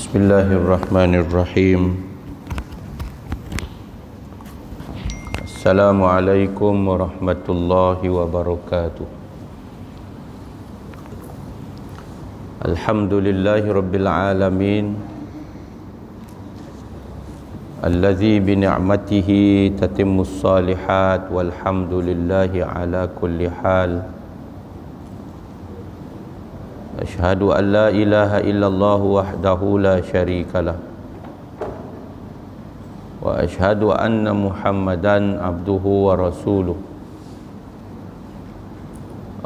Bismillahirrahmanirrahim. Assalamualaikum warahmatullahi wabarakatuh. Alhamdulillahi rabbil alamin, alladzi bi ni'matihi tatimmus shalihat, walhamdulillahi ala kulli hal. Asyhadu an la ilaha illallah wahdahu la syarikalah, wa asyhadu anna Muhammadan abduhu wa rasuluh.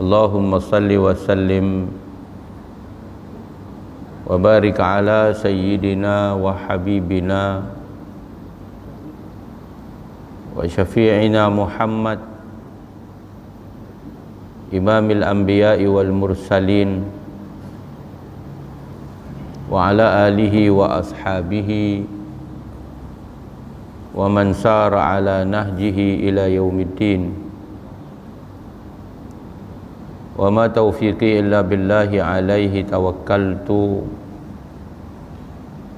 Allahumma salli wa sallim wa barik ala sayyidina wa habibina wa syafi'ina Muhammad, imamil anbiya'i wal mursalin, wa ala alihi wa ashabihi wa man sara ala nahjihi ila yaumiddin. Wa ma taufiqi illa billahi alaihi tawakkaltu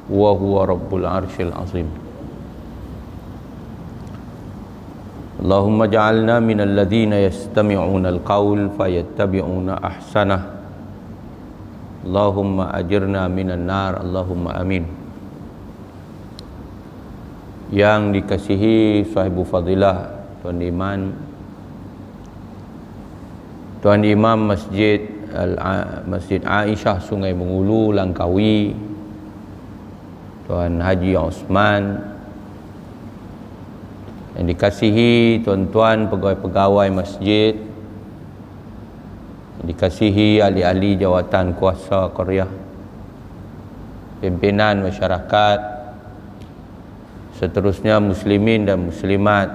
wa huwa rabbul arsyil azim. Allahumma ja'alna minal ladzina yastami'una al-qaul fayattabi'una ahsanah. Allahumma ajirna minan nar, Allahumma amin. Yang dikasihi sahibu fadilah Tuan Iman, Tuan Imam Masjid Aisyah Sungai Mengulu, Langkawi, Tuan Haji Osman, yang dikasihi tuan-tuan pegawai-pegawai masjid, dikasihi ahli-ahli jawatan kuasa Korea, pimpinan masyarakat, seterusnya muslimin dan muslimat,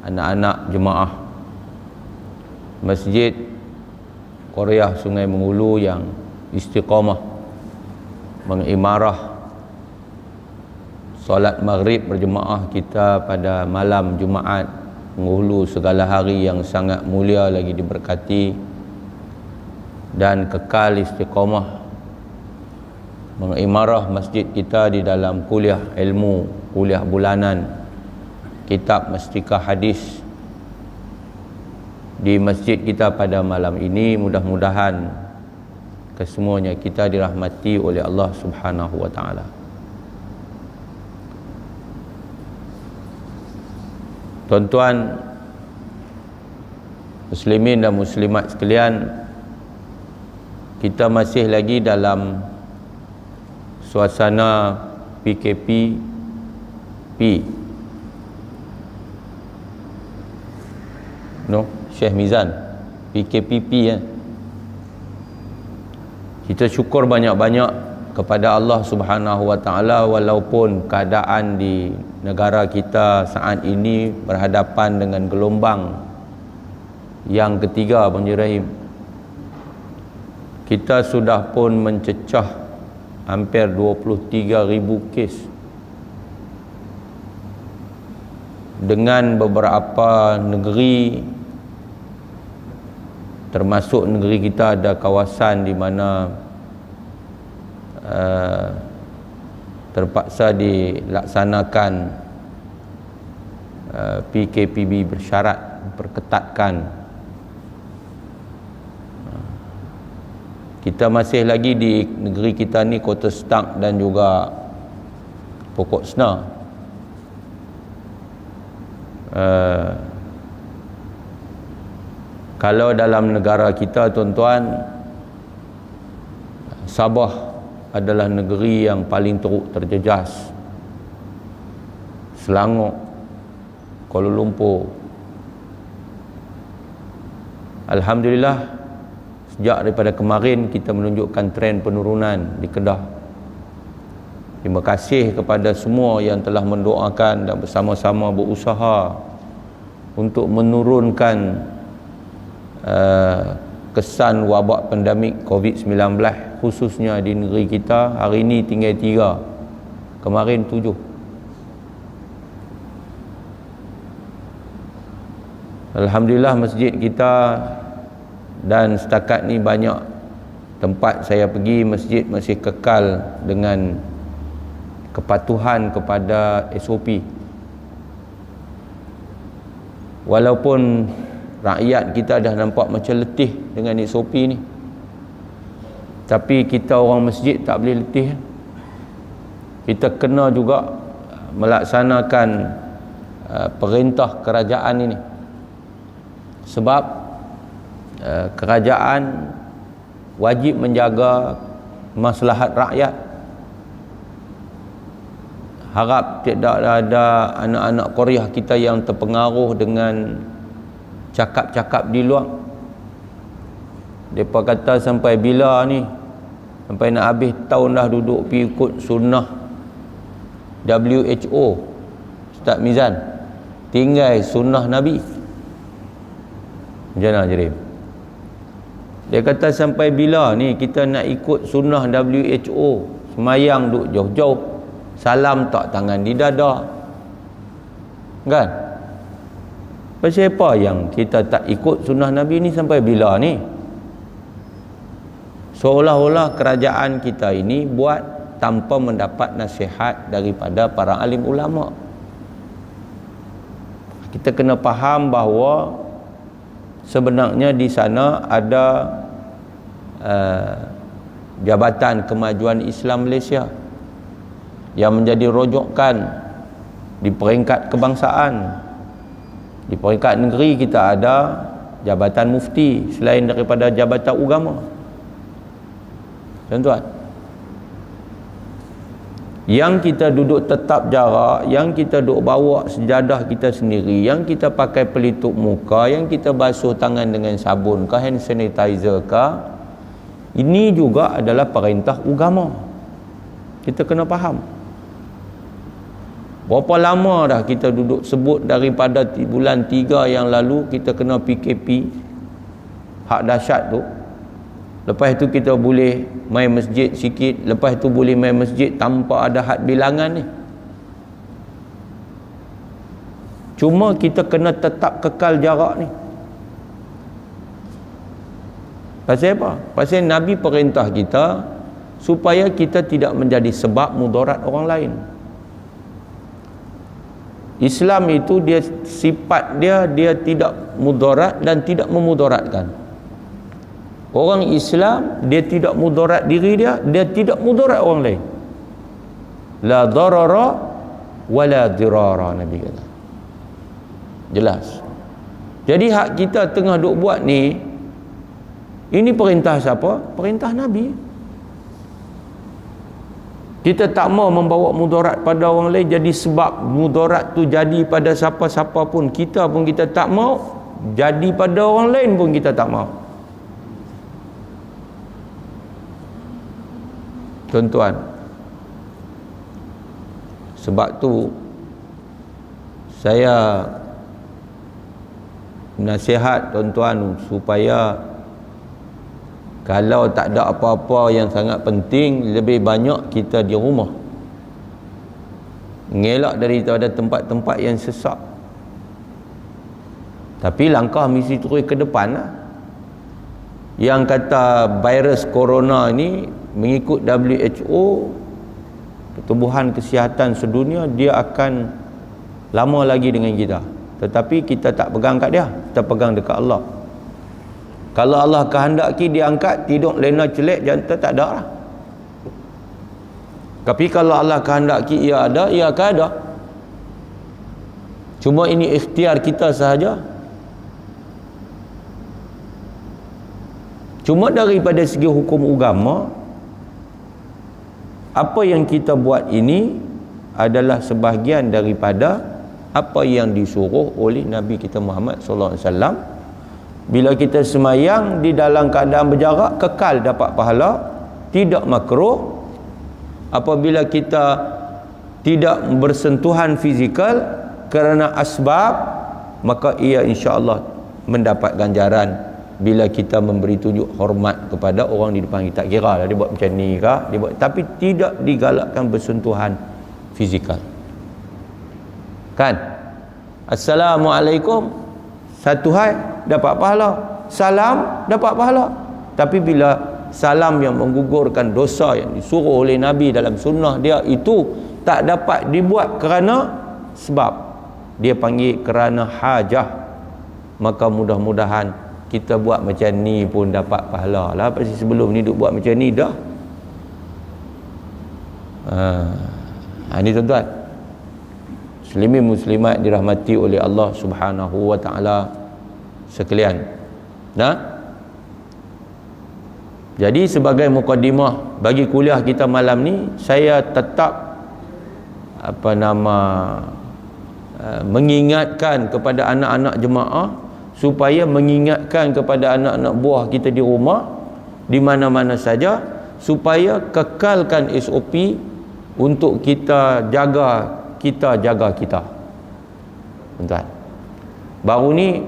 anak-anak jemaah Masjid Korea Sungai Mengulu yang istiqamah mengimarah solat maghrib berjemaah kita pada malam Jumaat menghulu segala hari yang sangat mulia lagi diberkati, dan kekal istiqamah mengimarah masjid kita di dalam kuliah ilmu, kuliah bulanan kitab Mastikah Hadis di masjid kita pada malam ini. Mudah-mudahan kesemuanya kita dirahmati oleh Allah Subhanahu wa taala. Tuan-tuan muslimin dan muslimat sekalian, kita masih lagi dalam suasana PKP Syekh Mizan, PKPP ya. Kita syukur banyak-banyak kepada Allah Subhanahu wa taala, walaupun keadaan di negara kita saat ini berhadapan dengan gelombang yang ketiga, Abang Rahim. Kita sudah pun mencecah hampir 23,000 kes, dengan beberapa negeri, termasuk negeri kita ada kawasan di mana terpaksa dilaksanakan PKPB bersyarat, perketatkan. Kita masih lagi di negeri kita ni Kota Stark dan juga Pokok Sena. Kalau dalam negara kita, tuan-tuan, Sabah adalah negeri yang paling teruk terjejas. Selangor, Kuala Lumpur. Alhamdulillah, sejak daripada kemarin kita menunjukkan tren penurunan di Kedah. Terima kasih kepada semua yang telah mendoakan dan bersama-sama berusaha untuk menurunkan kesan wabak pandemik COVID-19, khususnya di negeri kita. Hari ini tinggal 3, kemarin 7. Alhamdulillah, masjid kita dan setakat ni banyak tempat saya pergi masjid masih kekal dengan kepatuhan kepada SOP. Walaupun rakyat kita dah nampak macam letih dengan SOP ni, tapi kita orang masjid tak boleh letih. Kita kena juga melaksanakan perintah kerajaan ini, sebab kerajaan wajib menjaga maslahat rakyat. Harap tidak ada anak-anak Korea kita yang terpengaruh dengan cakap-cakap di luar. Mereka kata sampai bila ni, sampai nak habis tahun dah duduk pergi ikut sunnah WHO, Ustaz Mizan, tinggal sunnah Nabi. Macam mana Jerim? Dia kata sampai bila ni kita nak ikut sunnah WHO, semayang duduk jauh-jauh, salam tak tangan di dada, kan? Pasal apa yang kita tak ikut sunnah Nabi ni sampai bila ni? Seolah-olah kerajaan kita ini buat tanpa mendapat nasihat daripada para alim ulama. Kita kena faham bahawa sebenarnya di sana ada Jabatan Kemajuan Islam Malaysia yang menjadi rojokan di peringkat kebangsaan. Di peringkat negeri kita ada Jabatan Mufti selain daripada Jabatan Agama. Tuan-tuan, yang kita duduk tetap jarak, yang kita duduk bawa sejadah kita sendiri, yang kita pakai pelitup muka, yang kita basuh tangan dengan sabun ke, hand sanitizer ke, ini juga adalah perintah agama. Kita kena faham. Berapa lama dah kita duduk sebut daripada bulan 3 yang lalu kita kena PKP, hak dahsyat tu. Lepas tu kita boleh main masjid sikit, lepas tu boleh main masjid tanpa ada had bilangan ni. Cuma kita kena tetap kekal jarak ni. Pasal apa? Pasal Nabi perintah kita supaya kita tidak menjadi sebab mudarat orang lain. Islam itu dia sifat dia tidak mudarat dan tidak memudaratkan. Orang Islam dia tidak mudarat diri dia tidak mudarat orang lain. La darara wala dirara, Nabi kata. Jelas. Jadi hak kita tengah duk buat ni, ini perintah siapa? Perintah Nabi. Kita tak mau membawa mudarat pada orang lain, jadi sebab mudarat tu jadi pada siapa-siapa pun, kita pun kita tak mau, jadi pada orang lain pun kita tak mau. Tuan-tuan, sebab tu saya nasihat tuan-tuan supaya kalau tak ada apa-apa yang sangat penting, lebih banyak kita di rumah, ngelak daripada tempat-tempat yang sesak. Tapi langkah mesti terus ke depan lah. Yang kata virus corona ni, mengikut WHO, Pertubuhan Kesihatan Sedunia, dia akan lama lagi dengan kita. Tetapi kita tak pegang kat dia, kita pegang dekat Allah. Kalau Allah kehendaki dia angkat, tidur lena celek jantan, tak ada lah. Tapi kalau Allah kehendaki ia ada, ia akan ada. Cuma ini ikhtiar kita sahaja. Cuma daripada segi hukum agama, apa yang kita buat ini adalah sebahagian daripada apa yang disuruh oleh Nabi kita Muhammad sallallahu alaihi wasallam. Bila kita semayang di dalam keadaan berjarak, kekal dapat pahala, tidak makruh. Apabila kita tidak bersentuhan fizikal kerana asbab, maka ia insya-Allah mendapat ganjaran bila kita memberi tunjuk hormat kepada orang di depan kita. Tak kira lah dia buat macam ni ke, dia buat, tapi tidak digalakkan bersentuhan fizikal. Kan? Assalamualaikum, satu hai dapat pahala, salam dapat pahala. Tapi bila salam yang menggugurkan dosa yang disuruh oleh Nabi dalam sunnah dia, itu tak dapat dibuat kerana sebab, dia panggil kerana hajah. Maka mudah-mudahan kita buat macam ni pun dapat pahala lah. Pasal sebelum ni duk buat macam ni dah. Ini tuan-tuan, muslimin muslimat dirahmati oleh Allah Subhanahu wa taala sekalian. Jadi sebagai mukadimah bagi kuliah kita malam ni, saya tetap mengingatkan kepada anak-anak jemaah supaya mengingatkan kepada anak-anak buah kita di rumah, di mana-mana saja, supaya kekalkan SOP untuk kita jaga kita. Tuan-tuan, baru ni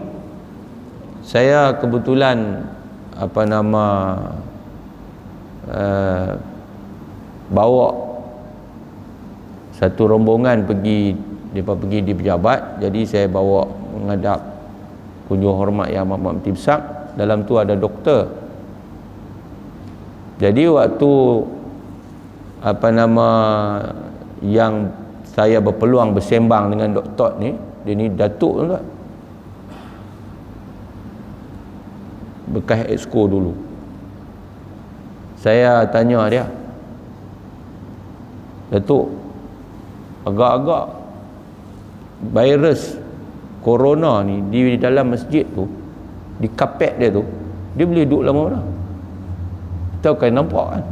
saya kebetulan bawa satu rombongan pergi di pejabat. Jadi saya bawa menghadap kunjung hormat Yang Amat besar. Dalam tu ada doktor. Jadi waktu yang saya berpeluang bersembang dengan doktor ni, dia ni datuk tuan, bekas exco dulu. Saya tanya dia, Datuk, agak-agak virus corona ni di dalam masjid tu, di kapet dia tu, dia boleh duduk lama mana? Kita kan nampak kan?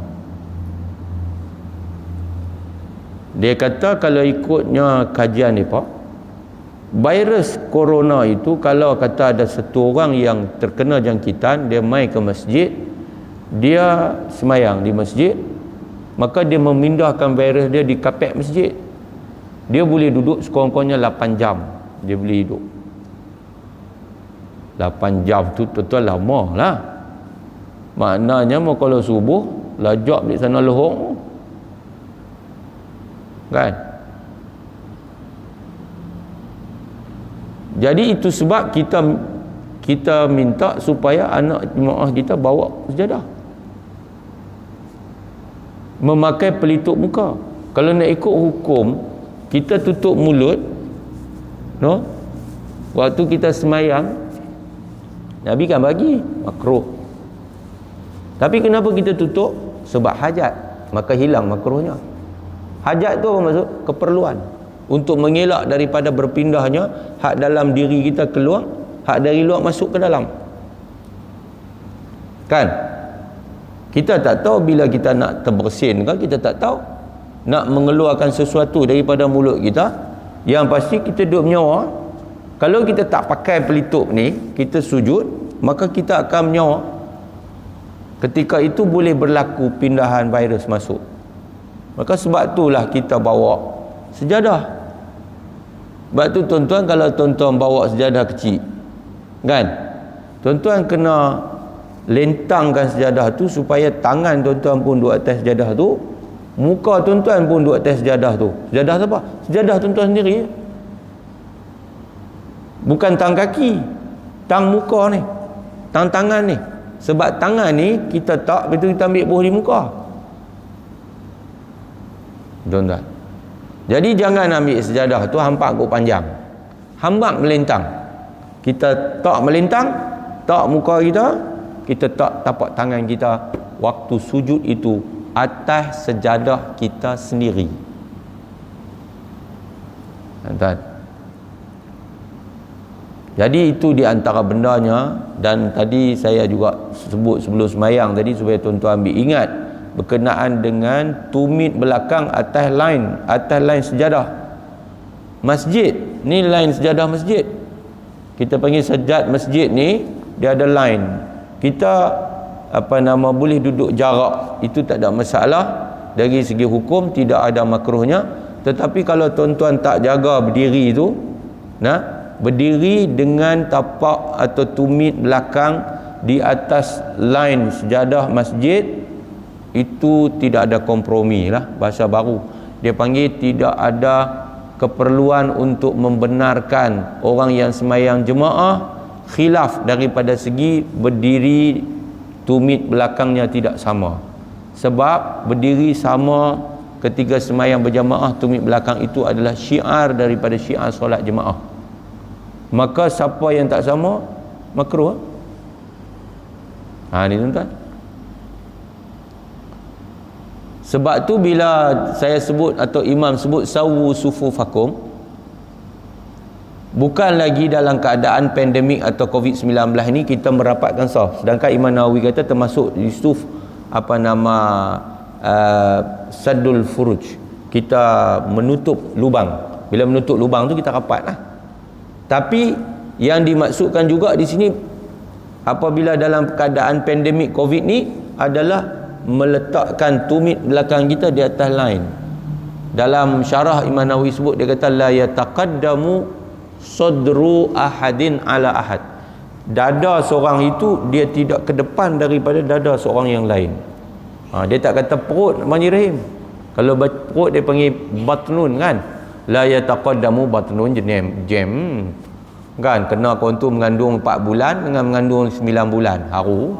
Dia kata kalau ikutnya kajian ni Pak, virus corona itu kalau kata ada satu orang yang terkena jangkitan, dia mai ke masjid, dia semayang di masjid, maka dia memindahkan virus dia di kapet masjid. Dia boleh duduk sekurang-kurangnya 8 jam. Dia boleh hidup 8 jam tu betul lama lah. Maknanya kalau subuh lajak di sana lohong kan. Jadi itu sebab kita minta supaya anak jemaah kita bawa sejadah, memakai pelitup muka. Kalau nak ikut hukum, kita tutup mulut, no? Waktu kita semayang, Nabi kan bagi makruh. Tapi kenapa kita tutup? Sebab hajat, maka hilang makruhnya. Hajat tu apa maksud? Keperluan untuk mengelak daripada berpindahnya hak dalam diri kita keluar, hak dari luar masuk ke dalam. Kan? Kita tak tahu bila kita nak terbersin kan, kita tak tahu nak mengeluarkan sesuatu daripada mulut kita. Yang pasti kita duduk menyawa. Kalau kita tak pakai pelitup ni, kita sujud, maka kita akan menyawa. Ketika itu boleh berlaku pindahan virus masuk. Maka sebab itulah kita bawa sejadah. Sebab tu tuan-tuan, kalau tuan-tuan bawa sejadah kecil kan, tuan-tuan kena lentangkan sejadah tu supaya tangan tuan-tuan pun duduk atas sejadah tu, muka tuan-tuan pun duduk atas sejadah tu. Sejadah apa? Sejadah tuan-tuan sendiri, bukan tang kaki, tang muka ni, tang tangan ni. Sebab tangan ni kita tak, betul kita ambil buah di muka, tuan-tuan. Jadi jangan ambil sejadah tu hampak kok panjang, hambak melintang. Kita tak melintang, tak muka kita tak tapak tangan kita waktu sujud itu atas sejadah kita sendiri, tuan-tuan. Jadi itu di antara bendanya. Dan tadi saya juga sebut sebelum semayang tadi, supaya tuan-tuan ambil ingat berkenaan dengan tumit belakang atas line sejadah masjid ni. Line sejadah masjid kita panggil sajad masjid ni, dia ada line. Kita boleh duduk jarak, itu tak ada masalah dari segi hukum, tidak ada makruhnya. Tetapi kalau tuan-tuan tak jaga berdiri tu, berdiri dengan tapak atau tumit belakang di atas line sejadah masjid, itu tidak ada kompromi lah, bahasa baru dia panggil. Tidak ada keperluan untuk membenarkan orang yang semayang jemaah khilaf daripada segi berdiri tumit belakangnya tidak sama. Sebab berdiri sama ketika sembahyang berjamaah, tumit belakang itu adalah syiar daripada syiar solat jemaah. Maka siapa yang tak sama, makruh. Ni tuan-tuan. Sebab tu bila saya sebut atau imam sebut sawu sufufakum, bukan lagi dalam keadaan pandemik atau COVID-19 ni kita merapatkan saf. Sedangkan Imam Nawawi kata termasuk Yusuf saddul furuj. Kita menutup lubang. Bila menutup lubang tu kita rapatlah. Tapi yang dimaksudkan juga di sini apabila dalam keadaan pandemik COVID ni adalah meletakkan tumit belakang kita di atas lain. Dalam syarah Imam Nawawi sebut, dia kata la yataqaddamu sadru ahadin ala ahad. Dada seorang itu dia tidak ke depan daripada dada seorang yang lain. Dia tak kata perut Rahim. Kalau perut dia panggil batnun kan. La yataqaddamu batnun jam. Kan kena kau tu mengandung 4 bulan dengan mengandung 9 bulan. Haru.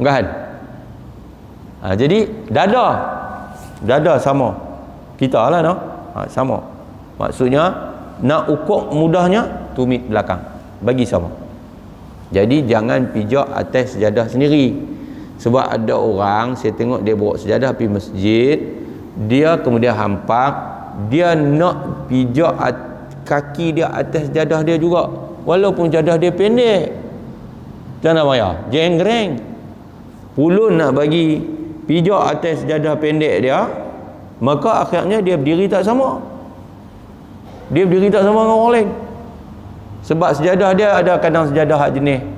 Kan? Jadi dada sama. Kita lah no. Sama. Maksudnya nak ukur mudahnya tumit belakang. Bagi sama. Jadi jangan pijak atas sejadah sendiri. Sebab ada orang saya tengok dia bawa sejadah pergi masjid, dia kemudian hampak, dia nak pijak kaki dia atas sejadah dia juga. Walaupun sejadah dia pendek. Jangan bayar. Jenggreng. Pulun nak bagi pijak atas sejadah pendek dia, maka akhirnya dia berdiri tak sama. Dia berdiri tak sama dengan orang lain. Sebab sejadah dia ada kadang sejadah jenis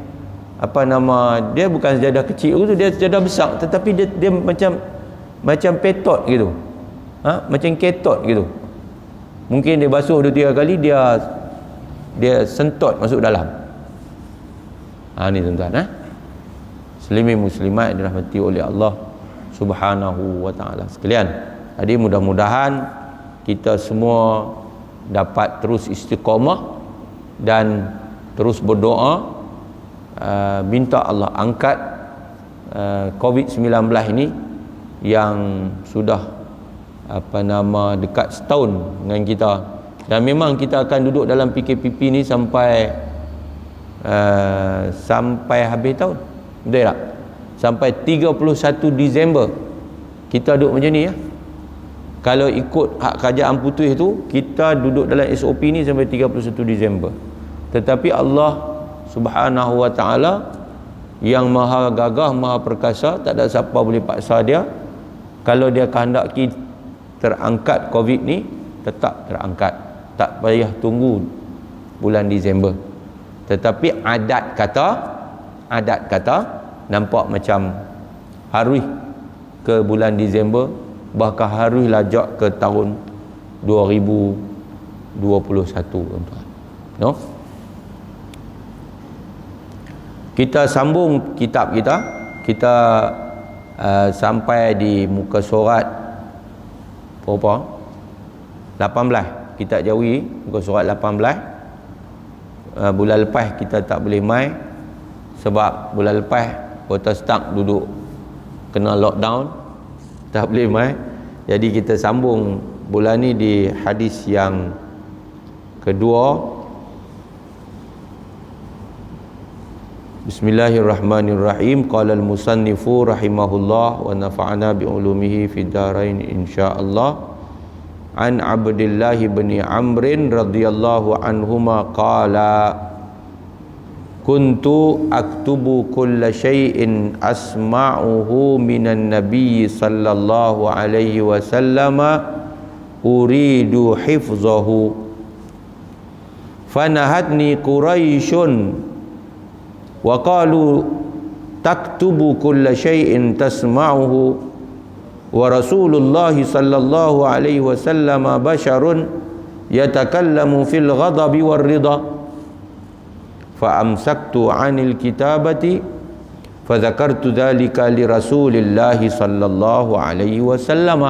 dia bukan sejadah kecil tu, dia sejadah besar, tetapi dia macam petot gitu. Macam ketot gitu. Mungkin dia basuh 2-3 kali dia sentot masuk dalam. Ni tuan-tuan muslimin muslimat dirahmati oleh Allah Subhanahu wa taala sekalian. Jadi mudah-mudahan kita semua dapat terus istiqamah dan terus berdoa, minta Allah angkat COVID-19 ini yang sudah dekat setahun dengan kita. Dan memang kita akan duduk dalam PKPP ni sampai habis tahun. Betul tak? Sampai 31 Disember kita duduk macam ni ya. Kalau ikut hak kerajaan putih tu, kita duduk dalam SOP ni sampai 31 Disember. Tetapi Allah Subhanahu wa ta'ala yang maha gagah, maha perkasa, tak ada siapa boleh paksa dia. Kalau dia kehendaki terangkat COVID ni, tetap terangkat. Tak payah tunggu bulan Disember. Tetapi adat kata nampak macam harus ke bulan Disember, bahkan harus lajak ke tahun 2021 tuan-tuan. No? Kita sambung kitab kita sampai di muka surat berapa? 18. Kitab Jawi muka surat 18. Bulan lepas kita tak boleh mai sebab bulan lepas Kota Stark duduk kena lockdown, tak boleh mai. Jadi kita sambung bulan ni di hadis yang kedua. Bismillahirrahmanirrahim. Qala al-musannifu rahimahullah wa nafa'ana bi ulumihi fid dharain insyaallah. An Abdullah bin Amr radhiyallahu anhuma qala kuntu aktubu kulla syai'in asma'uhu minan nabiy sallallahu alaihi wasallam uridu hifzahu fanahatni quraisyun wa qalu taktubu kulla syai'in tasma'uhu wa Rasulullah sallallahu alaihi wasallam basharun yatakallamu fil ghadabi war ridha fa amsaktu 'anil kitabati fa dzakartu dzalika li Rasulillah sallallahu alaihi wasallam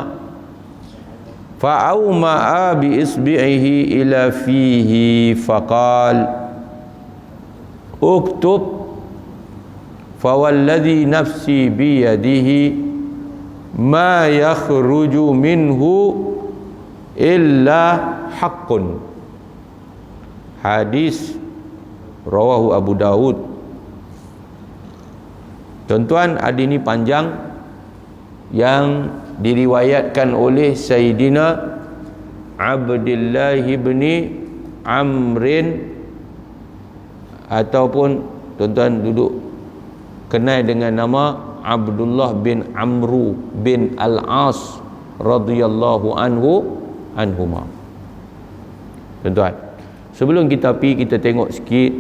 fa awma'a bi isbi'ihi ila fihi faqala uktub fawalladhi nafsi biyadihi ma yakhruju minhu illa haqqun. Hadis rawahu Abu Daud. Tuan-tuan, hadis ini panjang yang diriwayatkan oleh Sayyidina Abdullah bin Amrin, ataupun tuan-tuan duduk kenal dengan nama Abdullah bin Amru bin Al-As radhiyallahu anhuma. Tuan-tuan, sebelum kita pergi, kita tengok sikit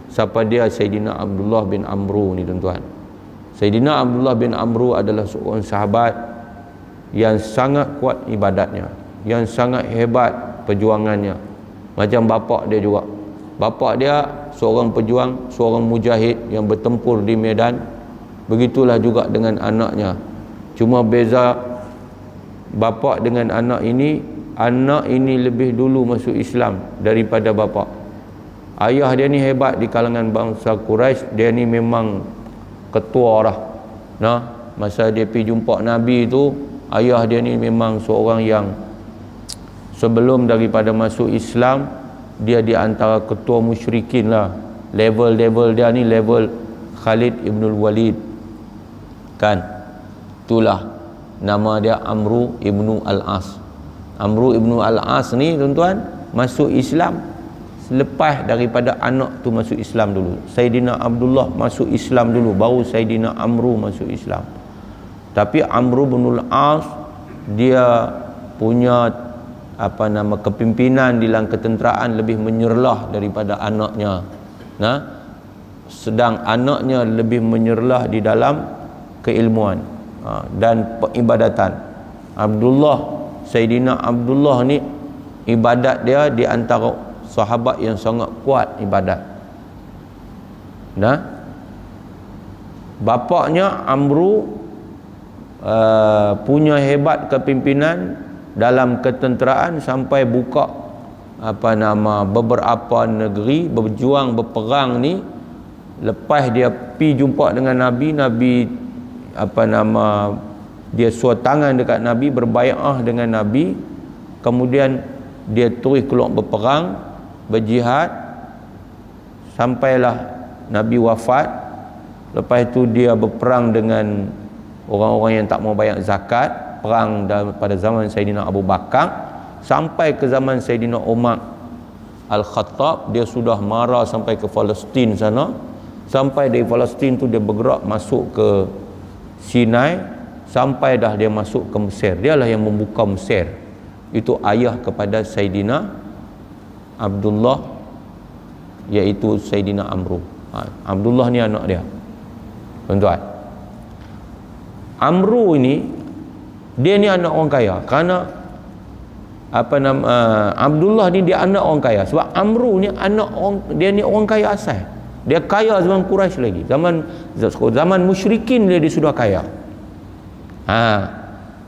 siapa dia Sayyidina Abdullah bin Amru ni, tuan-tuan. Sayyidina Abdullah bin Amru adalah seorang sahabat yang sangat kuat ibadatnya, yang sangat hebat perjuangannya. Macam bapak dia juga. Bapak dia seorang pejuang, seorang mujahid yang bertempur di medan. Begitulah juga dengan anaknya. Cuma beza bapak dengan anak ini lebih dulu masuk Islam daripada bapak. Ayah dia ni hebat di kalangan bangsa Quraisy. Dia ni memang ketua lah. Nah, masa dia pergi jumpa Nabi tu, ayah dia ni memang seorang yang sebelum daripada masuk Islam, dia di antara ketua musyrikin lah. Level dia ni level Khalid ibn Walid kan. Itulah nama dia Amru ibn Al-As. Amru ibn Al-As ni, tuan-tuan, masuk Islam selepas daripada anak tu masuk Islam dulu. Sayyidina Abdullah masuk Islam dulu, baru Sayyidina Amru masuk Islam. Tapi Amru bin Al-As dia punya kepimpinan di dalam ketenteraan lebih menyerlah daripada anaknya. Nah, sedang anaknya lebih menyerlah di dalam keilmuan dan peribadatan. Sayyidina Abdullah ni ibadat dia di antara sahabat yang sangat kuat ibadat. Nah, bapaknya Amru punya hebat kepimpinan dalam ketenteraan sampai buka beberapa negeri, berjuang berperang ni. Lepas dia pi jumpa dengan Nabi, dia suruh tangan dekat Nabi, berbai'ah dengan Nabi. Kemudian dia terus keluar berperang, berjihad, sampailah Nabi wafat. Lepas itu dia berperang dengan orang-orang yang tak mau bayar zakat, perang pada zaman Sayyidina Abu Bakar sampai ke zaman Sayyidina Umar Al-Khattab. Dia sudah marah sampai ke Palestin sana. Sampai dari Palestin tu dia bergerak masuk ke Sinai, sampai dah dia masuk ke Mesir. Dialah yang membuka Mesir. Itu ayah kepada Sayyidina Abdullah, iaitu Sayyidina Amru. Abdullah ni anak dia, tuan-tuan. Amru ini, dia ni anak orang kaya. Kerana Abdullah ni dia anak orang kaya. Sebab Amru ni dia ni orang kaya asal. Dia kaya zaman Quraisy lagi. Zaman musyrikin dia sudah kaya.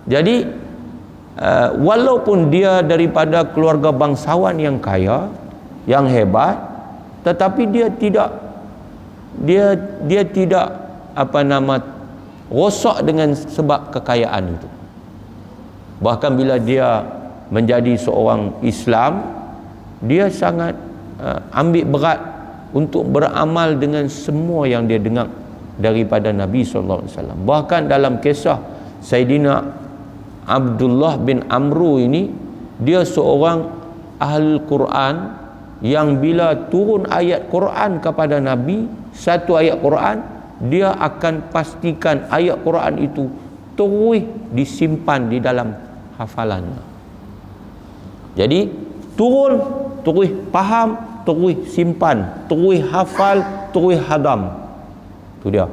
Jadi walaupun dia daripada keluarga bangsawan yang kaya, yang hebat, tetapi dia tidak rosak dengan sebab kekayaan itu. Bahkan bila dia menjadi seorang Islam, dia sangat ambil berat untuk beramal dengan semua yang dia dengar daripada Nabi sallallahu alaihi wasallam. Bahkan dalam kisah Sayyidina Abdullah bin Amru ini, dia seorang ahli Quran yang bila turun ayat Quran kepada Nabi, satu ayat Quran, dia akan pastikan ayat Quran itu terus disimpan di dalam hafalannya. Jadi turun, terus faham, terus simpan, terus hafal, terus hadam. Itu dia.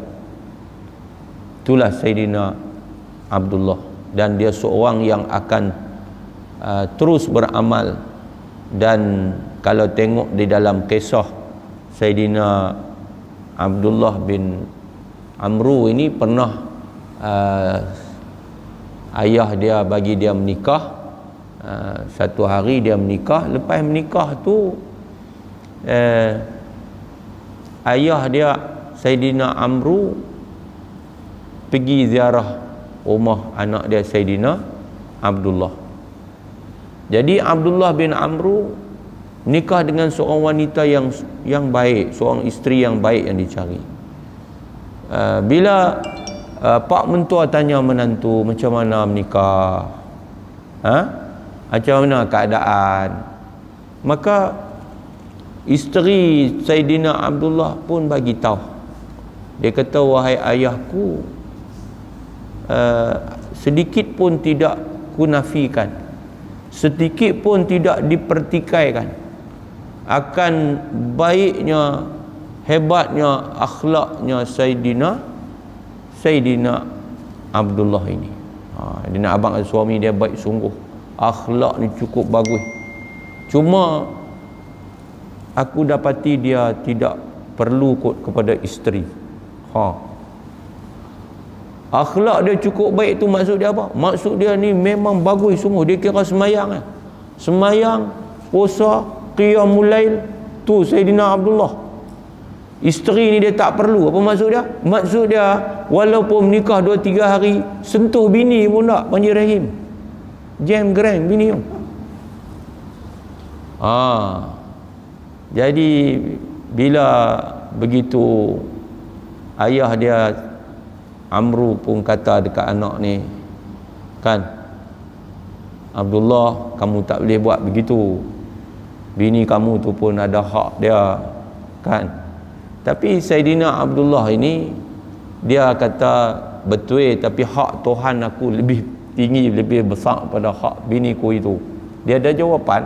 Itulah Sayyidina Abdullah. Dan dia seorang yang akan terus beramal. Dan kalau tengok di dalam kisah Sayyidina Abdullah bin Amru ini, pernah ayah dia bagi dia menikah. Satu hari dia menikah. Lepas menikah tu ayah dia Saidina Amru pergi ziarah rumah anak dia Saidina Abdullah. Jadi Abdullah bin Amru nikah dengan seorang wanita yang baik, seorang isteri yang baik yang dicari. Bila pak mentua tanya menantu macam mana menikah, macam mana keadaan, maka isteri Saidina Abdullah pun bagi tahu. Dia kata, wahai ayahku, sedikit pun tidak kunafikan, sedikit pun tidak dipertikaikan akan baiknya, hebatnya akhlaknya Saidina Abdullah ini. Dia nak abang suami dia baik sungguh, akhlak ni cukup bagus, cuma aku dapati dia tidak perlu kot kepada isteri. Akhlak dia cukup baik tu maksud dia apa? Maksud dia ni memang bagus sungguh. Dia kira semayang, semayang, puasa, qiyamul lail, tu Saidina Abdullah. Isteri ni dia tak perlu. Apa maksud dia? Maksud dia walaupun menikah 2-3 hari, sentuh bini pun tak, panggil rahim, jam gerang bini tu. Jadi bila begitu, ayah dia Amru pun kata dekat anak ni, kan, Abdullah, kamu tak boleh buat begitu, bini kamu tu pun ada hak dia, kan. Tapi Saidina Abdullah ini dia kata, betul, tapi hak Tuhan aku lebih tinggi, lebih besar pada hak biniku itu. Dia ada jawapan.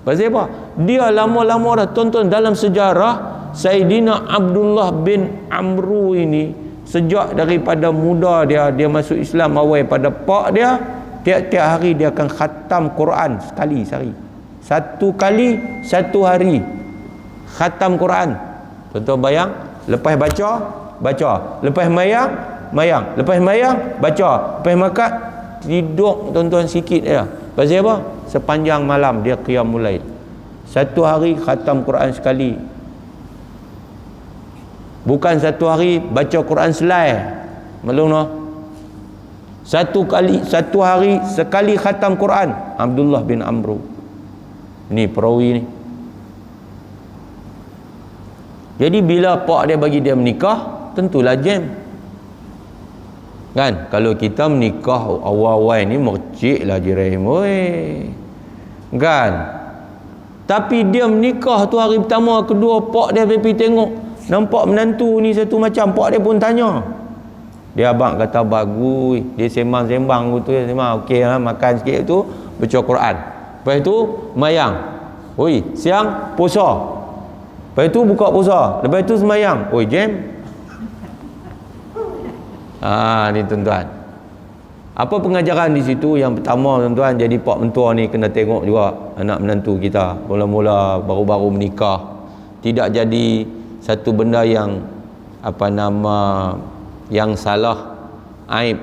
Pasal apa? Dia lama-lama dah tonton dalam sejarah Saidina Abdullah bin Amru ini, sejak daripada muda dia masuk Islam awal pada pak dia, tiap-tiap hari dia akan khatam Quran sekali sehari. Satu kali satu hari khatam Quran. Tuan-tuan bayang, lepas baca, lepas mayang, lepas mayang baca, lepas makan tidur tuan-tuan sikit dia. Pasal apa? Sepanjang malam dia qiyamul lail. Satu hari khatam Quran sekali. Bukan satu hari baca Quran selai. Malum no? Satu hari sekali khatam Quran. Abdullah bin Amru. Ini perawi ni. Jadi bila pak dia bagi dia menikah, tentulah jam. Kan? Kalau kita menikah awal-awal ni mercik lah jirahim. Kan? Tapi dia menikah tu hari pertama, kedua, pak dia pergi tengok, nampak menantu ni satu macam. Pak dia pun tanya. Dia abang kata bagus. Dia sembang-sembang tu, sembang. Okey lah, makan sikit tu, baca Quran. Lepas tu mayang. Oi, siang puasa. Lepas tu buka puasa. Lepas tu semayang. Oi, jam. Ni tuan-tuan. Apa pengajaran di situ? Yang pertama tuan-tuan, jadi pak mentua ni kena tengok juga anak menantu kita. Mula-mula baru-baru menikah, tidak jadi satu benda yang yang salah, aib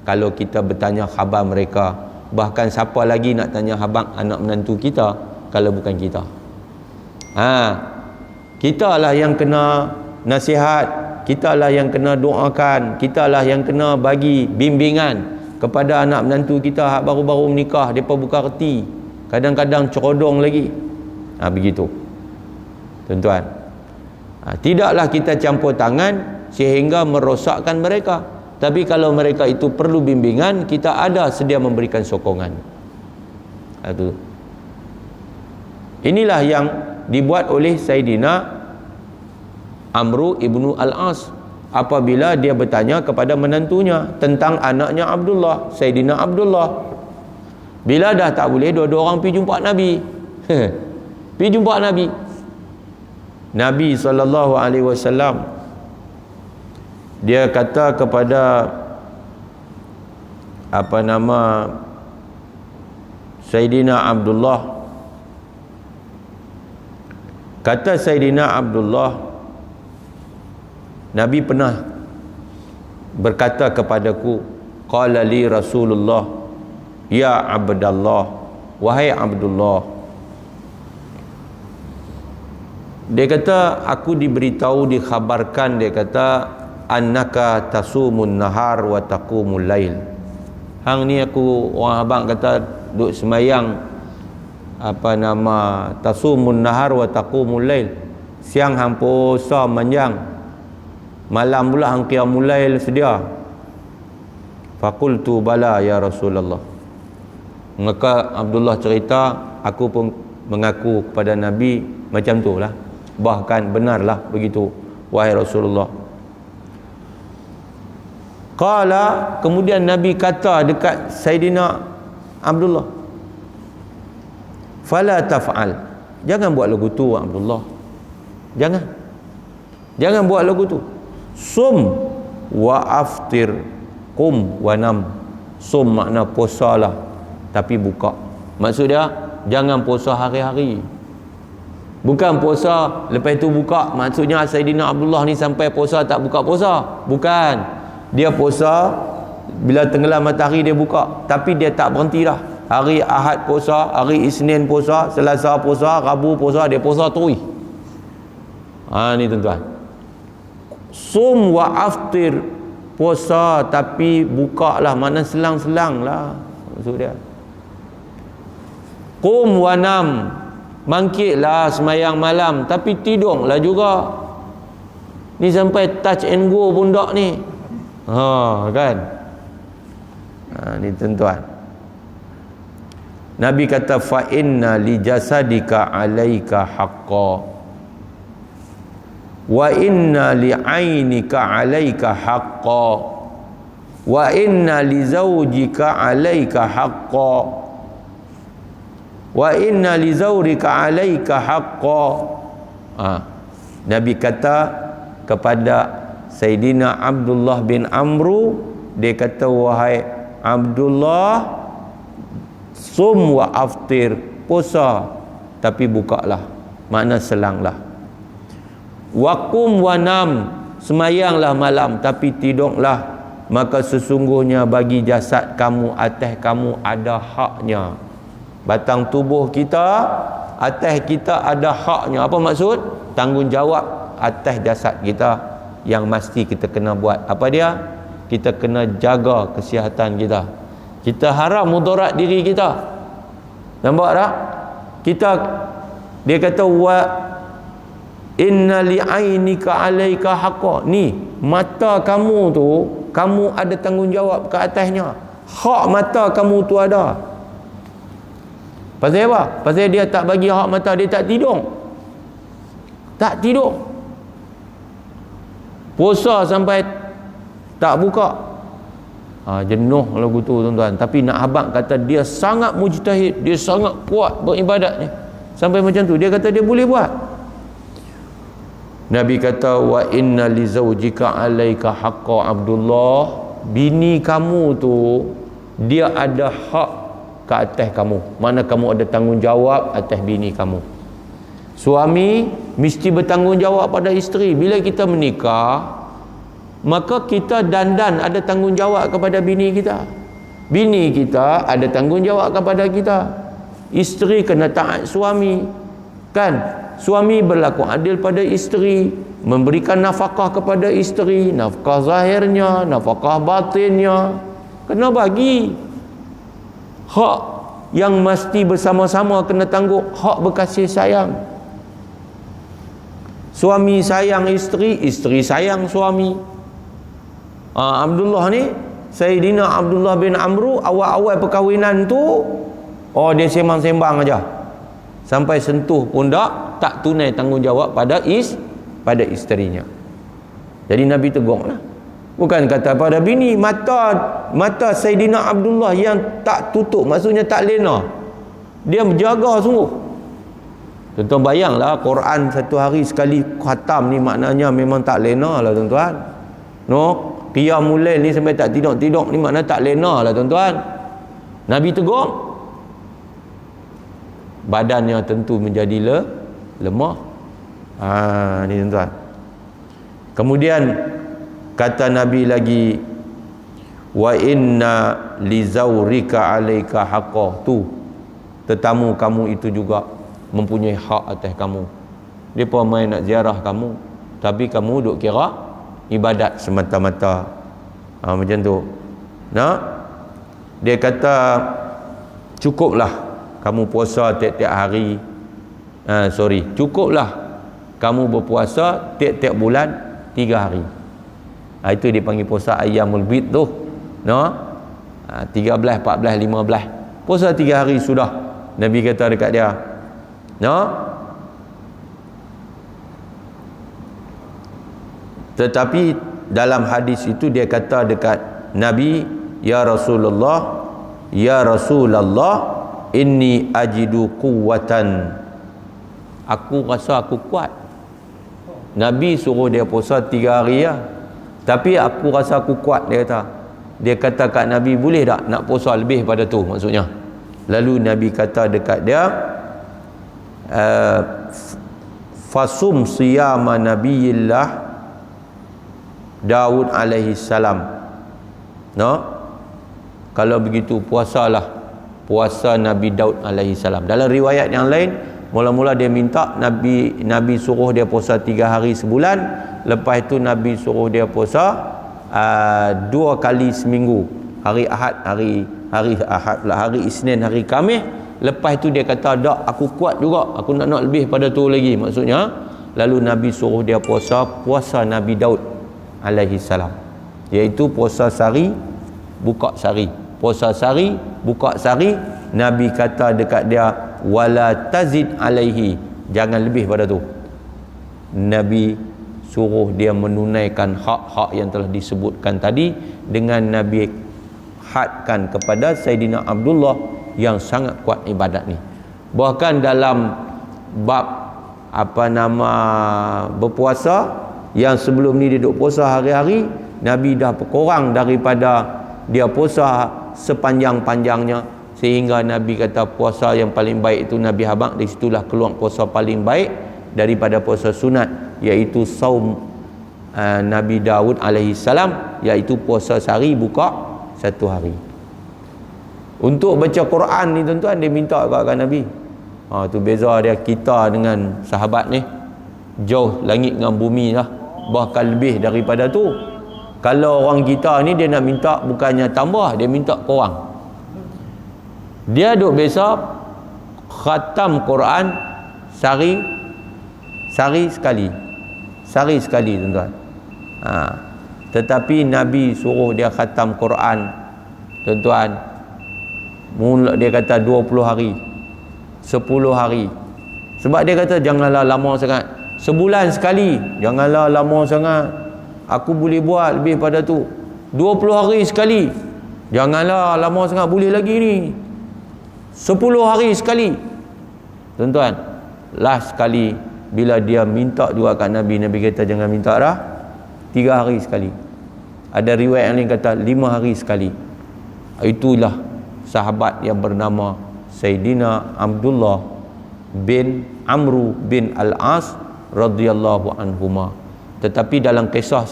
kalau kita bertanya khabar mereka. Bahkan siapa lagi nak tanya khabar anak menantu kita kalau bukan kita? Kita lah yang kena nasihat, kita lah yang kena doakan, kita lah yang kena bagi bimbingan kepada anak menantu kita hak baru-baru menikah. Depa buka reti, kadang-kadang cerodong lagi. Begitu tuan-tuan. Tidaklah kita campur tangan sehingga merosakkan mereka. Tapi kalau mereka itu perlu bimbingan, kita ada sedia memberikan sokongan. Inilah yang dibuat oleh Saidina Amru ibnu Al-As apabila dia bertanya kepada menantunya tentang anaknya Abdullah, Saidina Abdullah. Bila dah tak boleh, dua-dua orang pergi jumpa Nabi. Pergi jumpa Nabi. Nabi SAW dia kata kepada Saidina Abdullah, kata Saidina Abdullah, Nabi pernah berkata kepadaku, qala li Rasulullah, ya Abdullah, wahai Abdullah, Dia kata, aku diberitahu, dikhabarkan, dia kata, annaka tasumun nahar wa taqumul lail. Hang ni aku, orang abang kata, duk semayang tasumun nahar wa taqumul lail. Siang hang puasa manjang, malam pula hang qiyamul lail sedia. Faqultu bala ya Rasulullah. Maka Abdullah cerita, aku pun mengaku kepada Nabi macam tu lah, bahkan benarlah begitu wahai Rasulullah. Qala, kemudian Nabi kata dekat Saidina Abdullah, fala taf'al, jangan buat lagu tu Abdullah, jangan buat lagu tu. Sum wa aftir, qum wa nam. Sum makna puasalah tapi buka. Maksud dia jangan puasa hari-hari, bukan puasa lepas tu buka. Maksudnya Saidina Abdullah ni sampai puasa tak buka puasa, bukan. Dia puasa bila tenggelam matahari dia buka, tapi dia tak berhenti dah. Hari Ahad puasa, hari Isnin puasa, Selasa puasa, Rabu puasa, dia puasa terus. Ni tuan-tuan, sum wa aftir, puasa tapi buka lah, mana selang-selang lah maksud dia. Qum wa nam, bangkitlah semayang malam tapi tidurlah juga. Ni sampai touch and go bundak ni, kan. Ni tuan-tuan, Nabi kata, fa inna li jasadika alaika haqqa wa inna li ainika alaika haqqa wa inna li zawjika alaika haqqa wa inna li zawrika alaika haqqa. Nabi kata kepada Saidina Abdullah bin Amru, dia kata, wahai Abdullah, sum wa aftir, puasa tapi bukalah, makna selanglah. Waqum wa nam, semayanglah malam tapi tidurlah, maka sesungguhnya bagi jasad kamu, atas kamu ada haknya. Batang tubuh kita, atas kita ada haknya. Apa maksud? Tanggungjawab atas jasad kita yang mesti kita kena buat. Apa dia? Kita kena jaga kesihatan kita. Kita haram mudarat diri kita. Nampak tak? Dia kata, wa inna li ainika alaika haqqa. Ni mata kamu tu, kamu ada tanggungjawab ke atasnya. Hak mata kamu tu ada. Pasal apa? Pasal dia tak bagi hak mata, dia tak tidur. Puasa sampai tak buka. Jenuh lagu tu tuan-tuan. Tapi nak abang kata dia sangat mujtahid, dia sangat kuat beribadatnya sampai macam tu. Dia kata dia boleh buat. Nabi kata, wa inna li zawjika alaika haqqa Abdullah, bini kamu tu dia ada hak ke atas kamu. Mana kamu ada tanggungjawab atas bini kamu. Suami mesti bertanggungjawab pada isteri. Bila kita menikah, maka kita dandan ada tanggungjawab kepada bini kita. Bini kita ada tanggungjawab kepada kita. Isteri kena taat suami, kan? Suami berlaku adil pada isteri, memberikan nafkah kepada isteri, nafkah zahirnya, nafkah batinnya, kena bagi. Hak yang mesti bersama-sama kena tanggung, hak berkasih sayang. Suami sayang isteri, isteri sayang suami. Abdullah ni, Sayyidina Abdullah bin Amru, awal-awal perkahwinan tu, dia sembang-sembang aja, sampai sentuh pundak, tak tunai tanggungjawab pada isterinya. Jadi Nabi tegur lah. Bukan kata pada bini, mata Sayyidina Abdullah yang tak tutup, maksudnya tak lena. Dia menjaga sungguh. Tuan-tuan bayanglah, Quran satu hari sekali khatam ni maknanya memang tak lena lah tuan-tuan. Qiyamul lail ni sampai tak tidur-tidur ni makna tak lena lah tuan-tuan. Nabi tegur, badannya tentu menjadi lemah. Ni tuan-tuan. Kemudian kata Nabi lagi, wa inna li zawrika alaika haqqa. Tu tetamu kamu itu juga mempunyai hak atas kamu. Depa main nak ziarah kamu, tapi kamu duk kira ibadat semata-mata. Macam tu. Nah, dia kata cukuplah kamu puasa tiap-tiap hari. Cukuplah kamu berpuasa tiap-tiap bulan 3 hari. Itu dipanggil puasa ayyamul bid tu. No? 13, 14, 15. Puasa 3 hari sudah. Nabi kata dekat dia. No? Tetapi dalam hadis itu dia kata dekat Nabi, ya Rasulullah, inni ajidu quwwatan. Aku rasa aku kuat. Nabi suruh dia puasa 3 hari ya. Tapi aku rasa aku kuat, dia kata. Dia kata kat Nabi, boleh tak nak puasa lebih pada tu maksudnya. Lalu Nabi kata dekat dia, fasum siyama nabiyillah Daud alaihi salam. No? Kalau begitu puasalah puasa Nabi Daud alaihi salam. Dalam riwayat yang lain, mula-mula dia minta Nabi suruh dia puasa 3 hari sebulan, lepas itu Nabi suruh dia puasa 2 kali seminggu. Hari Ahad, hari Isnin, hari Khamis. Lepas itu dia kata, "Dak, aku kuat juga. Aku nak lebih pada tu lagi." Maksudnya, lalu Nabi suruh dia puasa Nabi Daud alaihi salam, iaitu puasa sehari buka sehari, puasa sehari buka sehari. Nabi kata dekat dia, wala tazid alaihi, jangan lebih pada tu. Nabi suruh dia menunaikan hak-hak yang telah disebutkan tadi, dengan Nabi hadkan kepada Sayyidina Abdullah yang sangat kuat ibadat ni. Bahkan dalam bab berpuasa, yang sebelum ni dia duk puasa hari-hari, Nabi dah kurang daripada dia puasa sepanjang-panjangnya, sehingga Nabi kata puasa yang paling baik itu Nabi habaq, di situlah keluar puasa paling baik daripada puasa sunat, iaitu saum Nabi Daud alaihi salam, iaitu puasa sehari buka 1 hari. Untuk baca Quran ni tuan-tuan, dia minta kat Nabi. Tu beza dia kita dengan sahabat ni, jauh langit dengan bumi lah, bahkan lebih daripada tu. Kalau orang kita ni, dia nak minta bukannya tambah, dia minta kurang. Dia duk biasa khatam Quran sehari sekali tuan-tuan. Tetapi Nabi suruh dia khatam Quran tuan-tuan, mula dia kata 20 hari, 10 hari. Sebab dia kata janganlah lama sangat, sebulan sekali, janganlah lama sangat. Aku boleh buat lebih pada tu. 20 hari sekali, janganlah lama sangat, boleh lagi ni. 10 hari sekali. Tuan-tuan, last sekali bila dia minta juga kat Nabi, Nabi kata jangan minta dah, 3 hari sekali. Ada riwayat yang lain kata 5 hari sekali. Itulah sahabat yang bernama Sayyidina Abdullah bin Amru bin Al-As radhiyallahu anhuma. Tetapi dalam kisah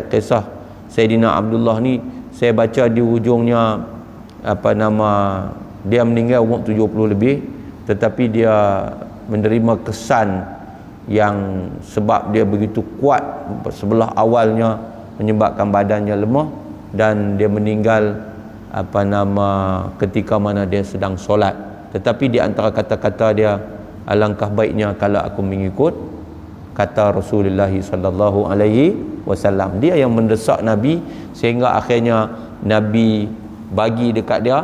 kisah Sayyidina Abdullah ni, saya baca di hujungnya dia meninggal umur 70 lebih, tetapi dia menerima kesan yang sebab dia begitu kuat sebelah awalnya menyebabkan badannya lemah, dan dia meninggal ketika mana dia sedang solat. Tetapi di antara kata-kata dia, alangkah baiknya kalau aku mengikut kata Rasulullah sallallahu alaihi wasallam. Dia yang mendesak Nabi, sehingga akhirnya Nabi bagi dekat dia.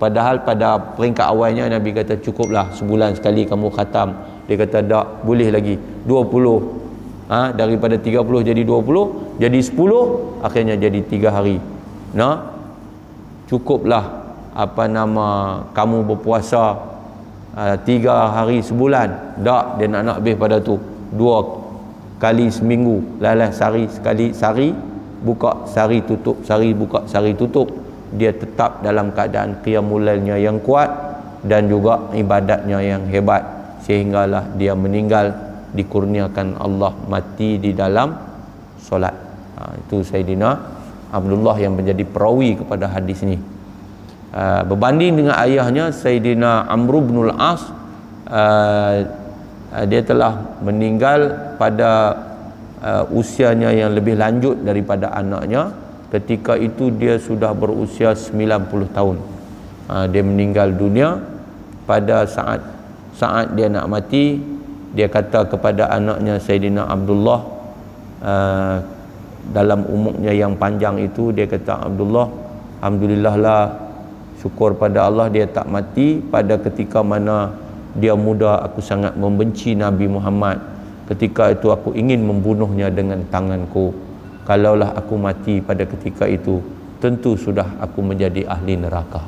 Padahal pada peringkat awalnya Nabi kata cukuplah sebulan sekali kamu khatam. Dia kata tak, boleh lagi 20. Daripada 30 jadi 20, jadi 10, akhirnya jadi 3 hari. Cukuplah kamu berpuasa 3 hari sebulan. Tak, dia nak lebih pada tu. 2 kali seminggu, sehari sekali, sehari buka, sehari tutup, sehari buka, sehari tutup. Dia tetap dalam keadaan qiyamul lailnya yang kuat dan juga ibadatnya yang hebat, sehinggalah dia meninggal dikurniakan Allah mati di dalam solat. Itu Sayyidina Abdullah yang menjadi perawi kepada hadis ini. Berbanding dengan ayahnya Sayyidina Amr bin Al-As, dia telah meninggal pada usianya yang lebih lanjut daripada anaknya. Ketika itu dia sudah berusia 90 tahun. Dia meninggal dunia pada saat dia nak mati. Dia kata kepada anaknya Sayyidina Abdullah, dalam umurnya yang panjang itu, dia kata, Abdullah, alhamdulillah lah, syukur pada Allah dia tak mati pada ketika mana dia muda. Aku sangat membenci Nabi Muhammad. Ketika itu aku ingin membunuhnya dengan tanganku. Kalaulah aku mati pada ketika itu, tentu sudah aku menjadi ahli neraka.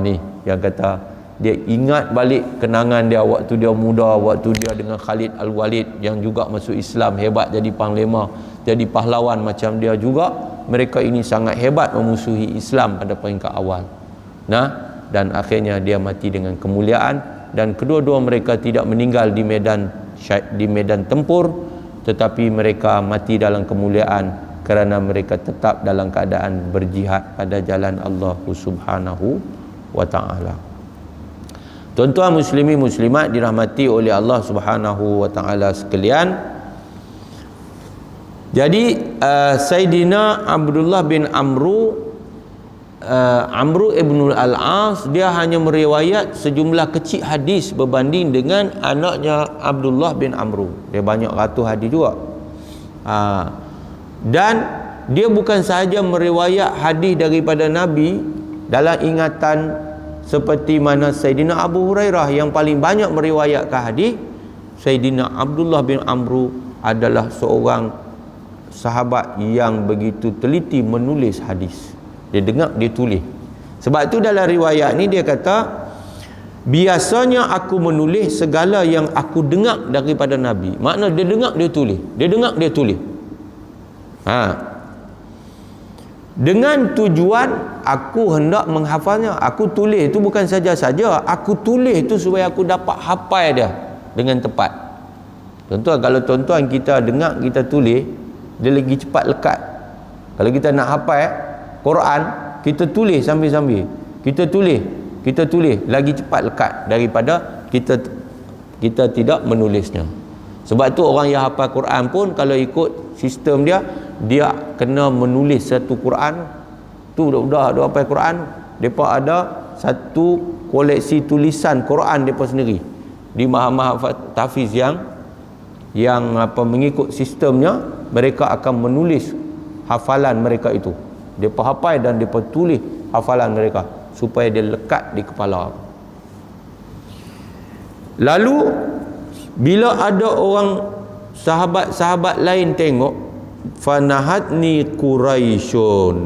Ni yang kata dia ingat balik kenangan dia waktu dia muda, waktu dia dengan Khalid Al-Walid yang juga masuk Islam, hebat jadi panglima, jadi pahlawan macam dia juga. Mereka ini sangat hebat memusuhi Islam pada peringkat awal. Dan akhirnya dia mati dengan kemuliaan, dan kedua-dua mereka tidak meninggal di medan tempur, tetapi mereka mati dalam kemuliaan kerana mereka tetap dalam keadaan berjihad pada jalan Allah Subhanahu wa ta'ala. Tuan-tuan muslimin muslimat dirahmati oleh Allah Subhanahu wa ta'ala sekalian. Jadi Sayyidina Abdullah bin Amru ibn al-As, dia hanya meriwayat sejumlah kecil hadis berbanding dengan anaknya Abdullah bin Amru. Dia banyak ratus hadis juga. Dan dia bukan sahaja meriwayat hadis daripada Nabi dalam ingatan seperti mana Sayyidina Abu Hurairah yang paling banyak meriwayatkan hadis. Sayyidina Abdullah bin Amru adalah seorang sahabat yang begitu teliti menulis hadis. Dia dengar, dia tulis. Sebab itu dalam riwayat ni dia kata, biasanya aku menulis segala yang aku dengar daripada Nabi. Makna dia dengar, dia tulis. Dia dengar, dia tulis. Dengan tujuan aku hendak menghafalnya. Aku tulis itu bukan saja-saja, aku tulis itu supaya aku dapat hafal dia dengan tepat. Tuan-tuan, kalau tuan-tuan kita dengar, kita tulis, dia lagi cepat lekat. Kalau kita nak hafal Quran, kita tulis sambil-sambil. Kita tulis lagi cepat lekat daripada kita tidak menulisnya. Sebab tu orang yang hafal Quran pun kalau ikut sistem dia kena menulis satu Quran tu. Dah hafal Quran, depa ada satu koleksi tulisan Quran depa sendiri di mahkamah tahfiz yang mengikut sistemnya. Mereka akan menulis hafalan mereka itu. Depa hafal dan depa tulis hafalan mereka supaya dia lekat di kepala. Lalu bila ada orang sahabat-sahabat lain tengok, fanahatni Quraisyun,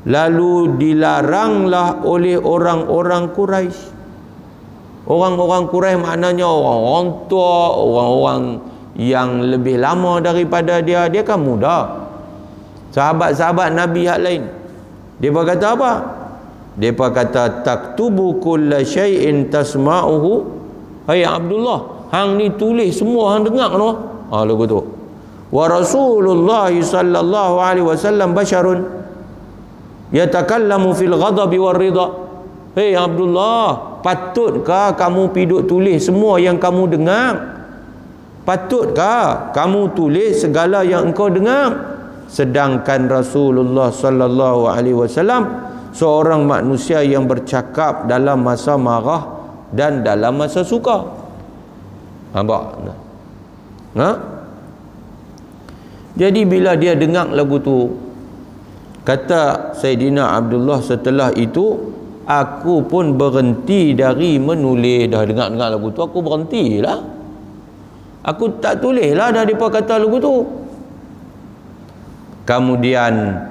lalu dilaranglah oleh orang-orang Quraisy. Orang-orang Quraisy maknanya orang tua, orang-orang yang lebih lama daripada dia. Dia kan muda. Sahabat-sahabat Nabi yang lain, dia berkata apa? Dia kata, taktubu kulla syai'in tasma'uhu. Hai Abdullah, hang ni tulis semua hang dengar no. Lagu tu. Wa Rasulullah sallallahu alaihi wasallam basyarun yatakallamu fil ghadabi war ridha. Hei Abdullah, patutkah kamu piduk tulis semua yang kamu dengar? Patutkah kamu tulis segala yang engkau dengar? Sedangkan Rasulullah sallallahu alaihi wasallam seorang manusia yang bercakap dalam masa marah dan dalam masa suka. Nampak? Jadi bila dia dengar lagu tu, kata Sayyidina Abdullah, setelah itu aku pun berhenti dari menulis. Dah dengar lagu tu, aku berhentilah. Aku tak tulis lah dah depa kata lagu tu. Kemudian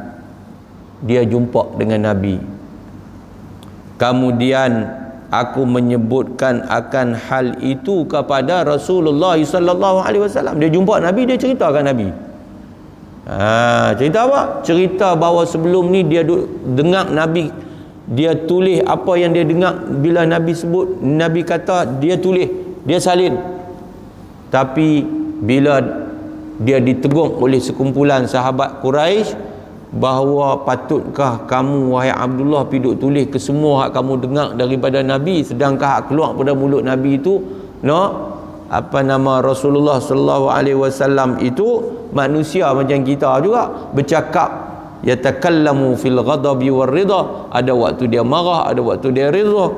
dia jumpa dengan Nabi. Kemudian aku menyebutkan akan hal itu kepada Rasulullah sallallahu alaihi wasallam. Dia jumpa Nabi, dia ceritakan Nabi. Cerita apa? Cerita bahawa sebelum ni dia dengar Nabi, dia tulis apa yang dia dengar. Bila Nabi sebut, Nabi kata, dia tulis, dia salin. Tapi bila dia ditegur oleh sekumpulan sahabat Quraisy bahawa patutkah kamu wahai Abdullah piduk tulis ke semua hak kamu dengar daripada Nabi, sedangkan hak keluar pada mulut Nabi itu Rasulullah sallallahu alaihi wasallam itu manusia macam kita juga, bercakap, yatakallamu fil ghadabi war ridha, ada waktu dia marah, ada waktu dia ridha.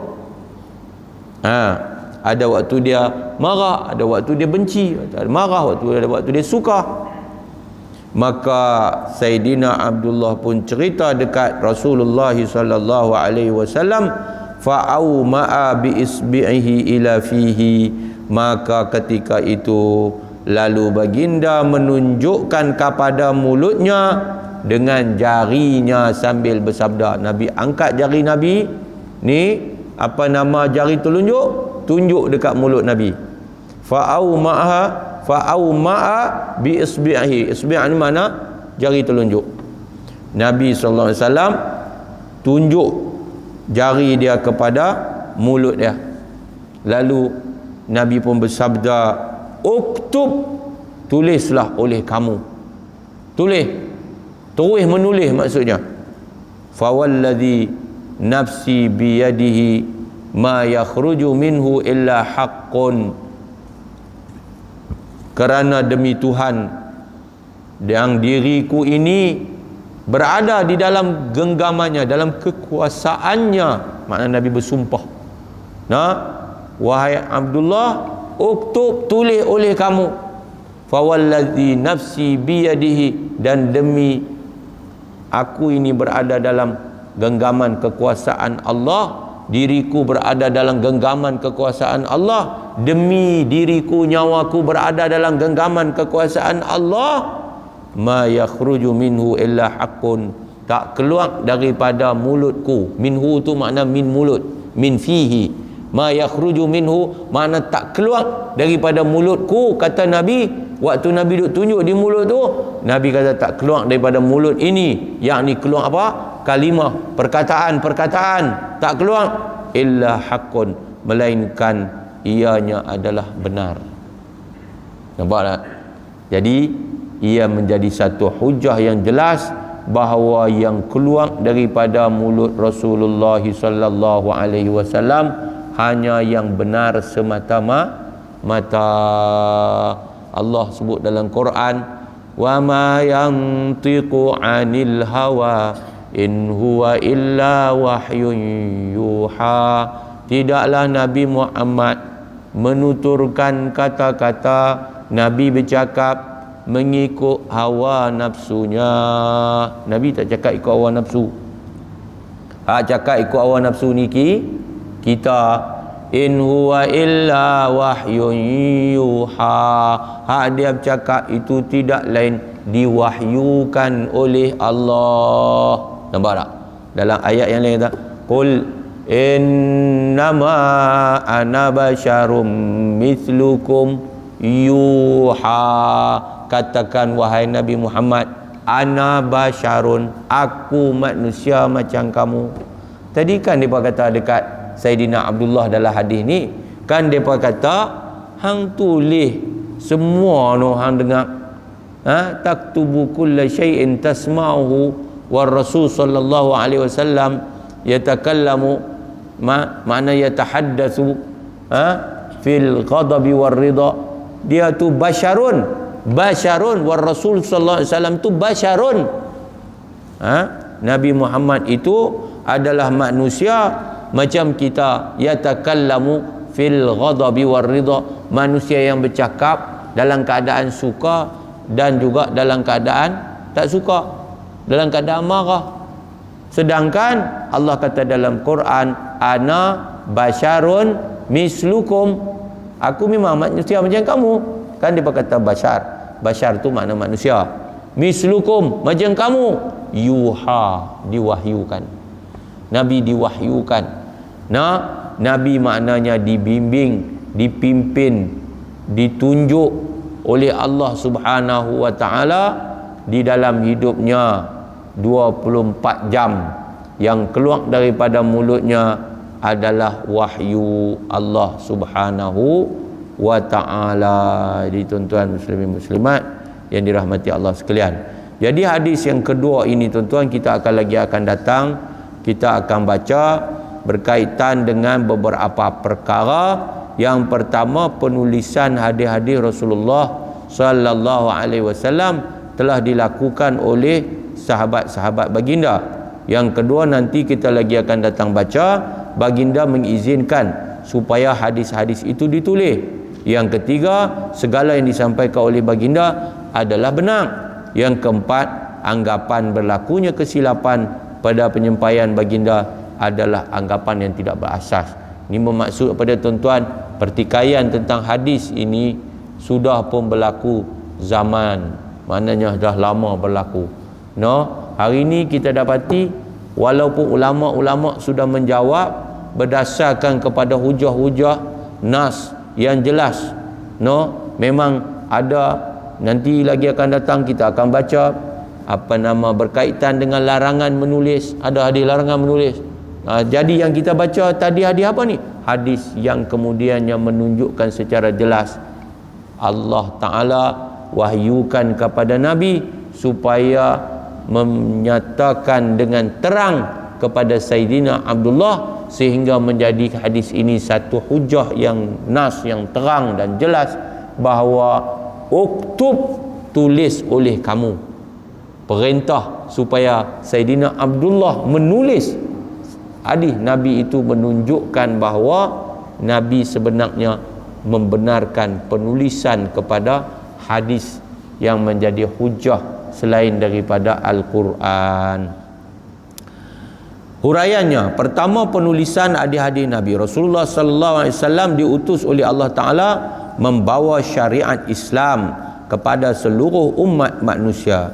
Ada waktu dia marah, ada waktu dia benci, ada marah, ada waktu dia suka. Maka Sayyidina Abdullah pun cerita dekat Rasulullah sallallahu alaihi wasallam, fa'au ma'a bi isbi'ihi ila fihi, maka ketika itu lalu baginda menunjukkan kepada mulutnya dengan jarinya sambil bersabda. Nabi angkat jari Nabi ni, jari telunjuk, tunjuk dekat mulut Nabi. Fa'au ma'a bi isbi'ihi. Isbi' ni mana? Jari telunjuk. Nabi sallallahu alaihi wasallam tunjuk jari dia kepada mulut dia. Lalu Nabi pun bersabda, uktub, tulislah oleh kamu. Terus menulis maksudnya. Fawalladhi nafsi biyadihi ma yakhruju minhu illa haqqun. Kerana demi Tuhan yang diriku ini berada di dalam genggamannya, dalam kekuasaannya. Makna Nabi bersumpah. Wahai Abdullah, uktub, tulis oleh kamu. Fawalladhi nafsi biyadihi, dan demi aku ini berada dalam genggaman kekuasaan Allah, diriku berada dalam genggaman kekuasaan Allah, demi diriku, nyawaku berada dalam genggaman kekuasaan Allah, ma yakhruju minhu illa haqqun, tak keluar daripada mulutku. Minhu tu makna min mulut, min fihi. Ma yakhruju minhu makna tak keluar daripada mulutku, kata Nabi. Waktu Nabi duk tunjuk di mulut tu, Nabi kata tak keluar daripada mulut ini, yakni keluar apa? Kalimah, perkataan tak keluar illa haqqun, melainkan ianya adalah benar. Nampak tak? Jadi ia menjadi satu hujah yang jelas bahawa yang keluar daripada mulut Rasulullah sallallahu alaihi wasallam hanya yang benar semata-mata. Allah sebut dalam Quran, wa ma yantiqu 'anil hawa in huwa illa wahyun yuha. Tidaklah Nabi Muhammad menuturkan kata-kata, Nabi bercakap mengikut hawa nafsunya. Nabi tak cakap ikut hawa nafsu. Cakap ikut hawa nafsu ni kita. In huwa illa wahyun yuha. Dia bercakap itu tidak lain diwahyukan oleh Allah. Nampak tak? Dalam ayat yang lain kata, qul innama ana basyarum mithlukum yuha. Katakan wahai Nabi Muhammad, ana basyarun, aku manusia macam kamu. Tadi kan dia kata dekat Sayyidina Abdullah dalam hadis ni, kan depa kata hang tulis semua no hang dengar, taktubu kulla syai'in tasma'uhu war rasul sallallahu alaihi wasallam yatakallamu makna yatahaddatsu fil ghadabi war ridha. Dia tu basyarun war rasul sallallahu alaihi wasallam tu basyarun. Nabi Muhammad itu adalah manusia macam kita, yatakallamu fil ghadabi war ridha, manusia yang bercakap dalam keadaan suka dan juga dalam keadaan tak suka, dalam keadaan marah. Sedangkan Allah kata dalam Quran, ana basyarun mislukum, aku memang manusia macam kamu. Kan dia kata basyar tu makna manusia, mislukum macam kamu, yuha, diwahyukan. Nabi diwahyukan. Nabi maknanya dibimbing, dipimpin, ditunjuk oleh Allah Subhanahu wa taala di dalam hidupnya 24 jam. Yang keluar daripada mulutnya adalah wahyu Allah Subhanahu wa taala. Di tuan-tuan muslimin muslimat yang dirahmati Allah sekalian. Jadi hadis yang kedua ini tuan-tuan, kita akan datang, kita akan baca berkaitan dengan beberapa perkara Yang pertama, penulisan hadis-hadis Rasulullah sallallahu alaihi wasallam telah dilakukan oleh sahabat-sahabat baginda. Yang kedua, nanti kita lagi akan datang baca, baginda mengizinkan supaya hadis-hadis itu ditulis. Yang ketiga, segala yang disampaikan oleh baginda adalah benar. Yang keempat, anggapan berlakunya kesilapan pada penyampaian baginda adalah anggapan yang tidak berasas. Ini bermaksud kepada tuan-tuan, pertikaian tentang hadis ini sudah pun berlaku zaman, maknanya dah lama berlaku. Hari ini kita dapati walaupun ulama-ulama sudah menjawab berdasarkan kepada hujah-hujah nas yang jelas, memang ada, nanti lagi akan datang kita akan baca berkaitan dengan larangan menulis, ada hadis larangan menulis. Jadi yang kita baca tadi hadis apa ni? Hadis yang kemudiannya menunjukkan secara jelas Allah Ta'ala wahyukan kepada Nabi supaya menyatakan dengan terang kepada Sayyidina Abdullah, sehingga menjadi hadis ini satu hujah yang nas, yang terang dan jelas bahawa uktub, tulis oleh kamu. Perintah supaya Sayyidina Abdullah menulis hadis Nabi itu menunjukkan bahawa Nabi sebenarnya membenarkan penulisan kepada hadis yang menjadi hujah selain daripada Al-Quran. Huraiannya, pertama, penulisan hadis-hadis Nabi. Rasulullah sallallahu alaihi wasallam diutus oleh Allah Taala membawa syariat Islam kepada seluruh umat manusia.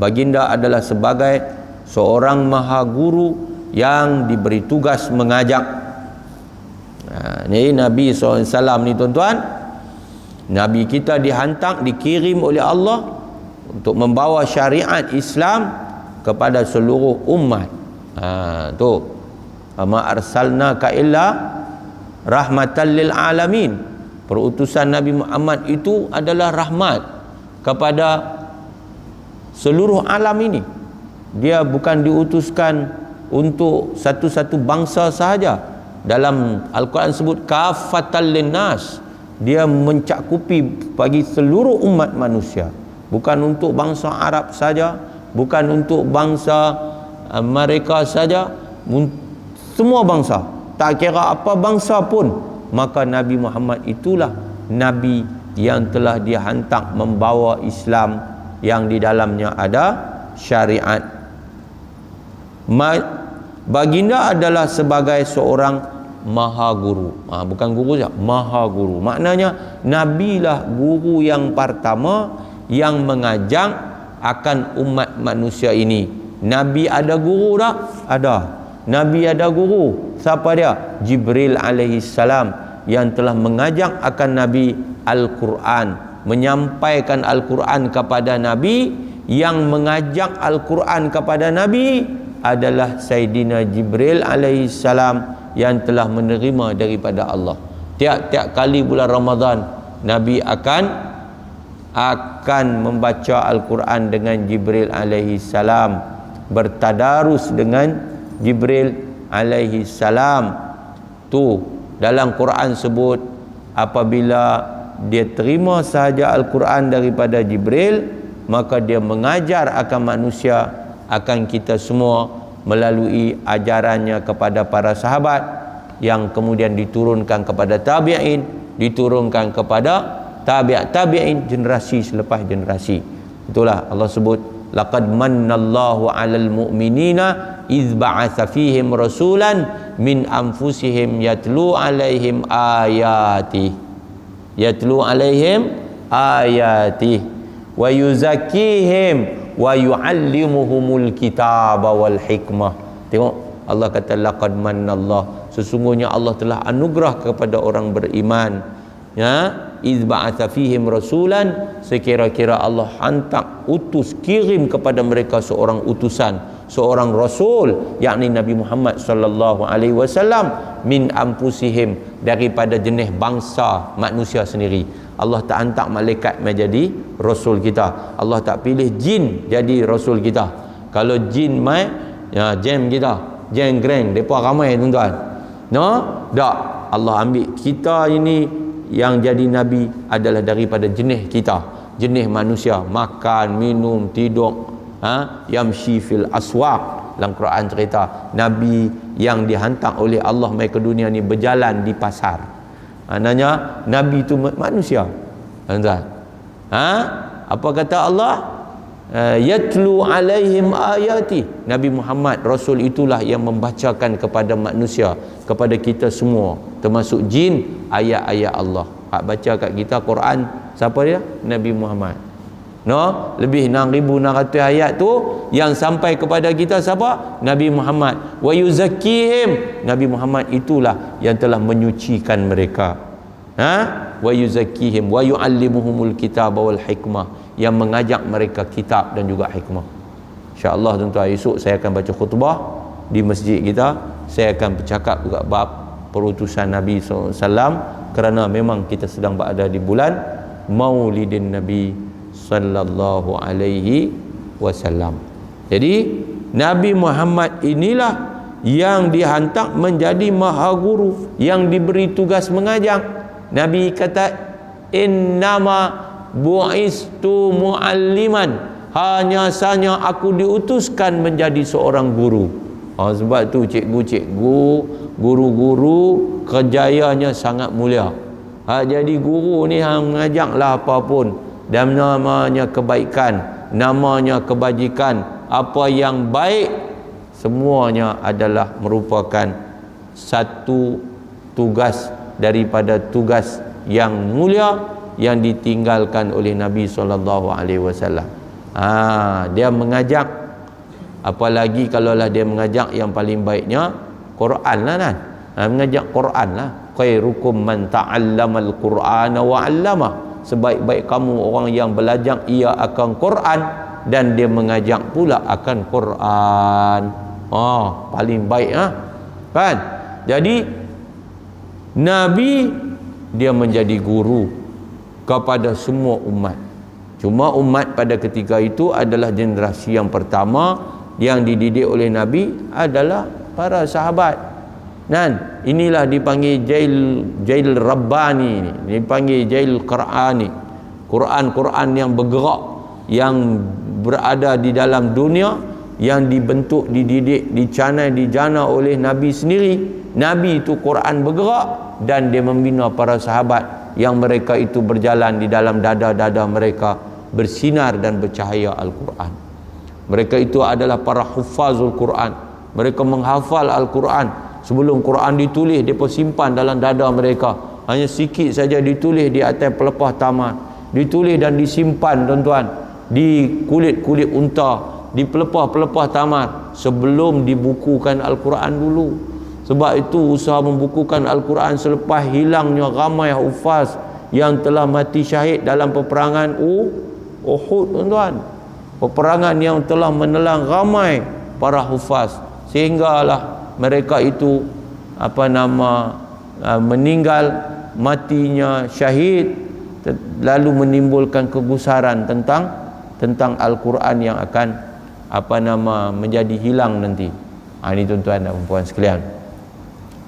Baginda adalah sebagai seorang maha guru yang diberi tugas mengajak. Ni Nabi SAW ni tuan-tuan, Nabi kita dihantar, dikirim oleh Allah untuk membawa syariat Islam kepada seluruh umat. Tu ma arsalnaka illa rahmatan lil alamin. Perutusan Nabi Muhammad itu adalah rahmat kepada seluruh alam ini. Dia bukan diutuskan untuk satu-satu bangsa sahaja. Dalam Al-Quran sebut kafatan linnas, dia mencakupi bagi seluruh umat manusia, bukan untuk bangsa Arab saja, bukan untuk bangsa mereka saja, semua bangsa, tak kira apa bangsa pun. Maka Nabi Muhammad itulah Nabi yang telah dihantar membawa Islam yang di dalamnya ada syariat. Baginda adalah sebagai seorang maha guru. Bukan guru saja, maha guru. Maknanya Nabi lah guru yang pertama yang mengajak akan umat manusia ini. Nabi ada guru tak? Ada. Nabi ada guru. Siapa dia? Jibril alaihi salam, yang telah mengajak akan Nabi Al-Quran, menyampaikan Al-Quran kepada Nabi. Yang mengajak Al-Quran kepada Nabi adalah Sayyidina Jibril alaihi salam yang telah menerima daripada Allah. Tiap-tiap kali bulan Ramadan, Nabi akan membaca Al-Quran dengan Jibril alaihi salam, bertadarus dengan Jibril alaihi salam. Tu dalam Quran sebut apabila dia terima sahaja Al-Quran daripada Jibril, maka dia mengajar akan manusia, akan kita semua, melalui ajarannya kepada para sahabat, yang kemudian diturunkan kepada tabi'in, diturunkan kepada tabi'in, generasi selepas generasi. Itulah Allah sebut laqad mannallahu 'alal mu'minina idz ba'atsa fihim rasulan min anfusihim yatlu 'alaihim ayati wa yuzakkihim wa yu'allimuhumul kitaba wal hikmah. Tengok, Allah kata laqad mannallah, sesungguhnya Allah telah anugerah kepada orang beriman, ya, iz ba'atsa fihim rasulan, sekira-kira Allah hantar, utus, kirim kepada mereka seorang utusan, seorang rasul, yakni Nabi Muhammad sallallahu alaihi wasallam, min anfusihim, daripada jenis bangsa manusia sendiri. Allah tak hantar malaikat menjadi rasul kita. Allah tak pilih jin jadi rasul kita. Kalau jin mai, ya, jam kita, jam grand, depa ramai tuan-tuan. No, tak. Allah ambil kita ini yang jadi nabi adalah daripada jenis kita, jenis manusia, makan, minum, tidur, yamshi fil aswaq. Dalam Quran cerita nabi yang dihantar oleh Allah mai ke dunia ni berjalan di pasar. Maknanya nabi itu manusia. Tuan-tuan. Apa kata Allah? Yatlu alaihim ayati. Nabi Muhammad Rasul itulah yang membacakan kepada manusia, kepada kita semua, termasuk jin, ayat-ayat Allah. Hak baca kat kita Quran siapa dia? Nabi Muhammad. No, lebih 6,600 ayat tu yang sampai kepada kita siapa? Nabi Muhammad. Wa yuzakkihim. Nabi Muhammad itulah yang telah menyucikan mereka. Wa yuzakkihim wa yuallimuhumul kitaba wal hikmah, yang mengajak mereka kitab dan juga hikmah. InsyaAllah tuan-tuan, esok saya akan baca khutbah di masjid kita. Saya akan bercakap juga bab perutusan Nabi SAW, kerana memang kita sedang berada di bulan Maulidin Nabi sallallahu alaihi wasallam. Jadi Nabi Muhammad inilah yang dihantar menjadi maha guru, yang diberi tugas mengajar. Nabi kata, innama bu'istu mu'alliman, hanya saja aku diutuskan menjadi seorang guru. Sebab tu cikgu-cikgu, guru-guru kerjayanya sangat mulia. Jadi guru ni mengajaklah apa pun, dan namanya kebaikan, namanya kebajikan, apa yang baik, semuanya adalah merupakan satu tugas daripada tugas yang mulia yang ditinggalkan oleh Nabi SAW. Dia mengajak, apalagi kalaulah dia mengajak yang paling baiknya Quran lah kan. Mengajak Quran lah. Khairukum man ta'allamal Qur'ana wa 'allamah. Sebaik-baik kamu orang yang belajar ia akan Quran dan dia mengajak pula akan Quran. Paling baik kan. Jadi Nabi dia menjadi guru kepada semua umat. Cuma umat pada ketika itu adalah generasi yang pertama yang dididik oleh Nabi adalah para sahabat. Dan inilah dipanggil jail rabbani, dipanggil jail qur'ani. Quran yang bergerak, yang berada di dalam dunia, yang dibentuk, dididik, dijana oleh Nabi sendiri. Nabi itu Quran bergerak dan dia membina para sahabat yang mereka itu berjalan di dalam dada-dada mereka bersinar dan bercahaya Al-Quran. Mereka itu adalah para hufazul Quran. Mereka menghafal Al-Quran. Sebelum Quran ditulis, mereka simpan dalam dada mereka. Hanya sikit saja ditulis di atas pelepah taman. Ditulis dan disimpan tuan-tuan di kulit-kulit unta, di pelepah-pelepah taman, sebelum dibukukan Al-Quran dulu. Sebab itu usaha membukukan Al-Quran selepas hilangnya ramai hufaz yang telah mati syahid dalam peperangan Uhud tuan-tuan. Peperangan yang telah menelan ramai para hufaz, sehinggalah mereka itu meninggal, matinya syahid, lalu menimbulkan kegusaran tentang Al-Quran yang akan menjadi hilang nanti. Ini tuan-tuan dan puan sekalian.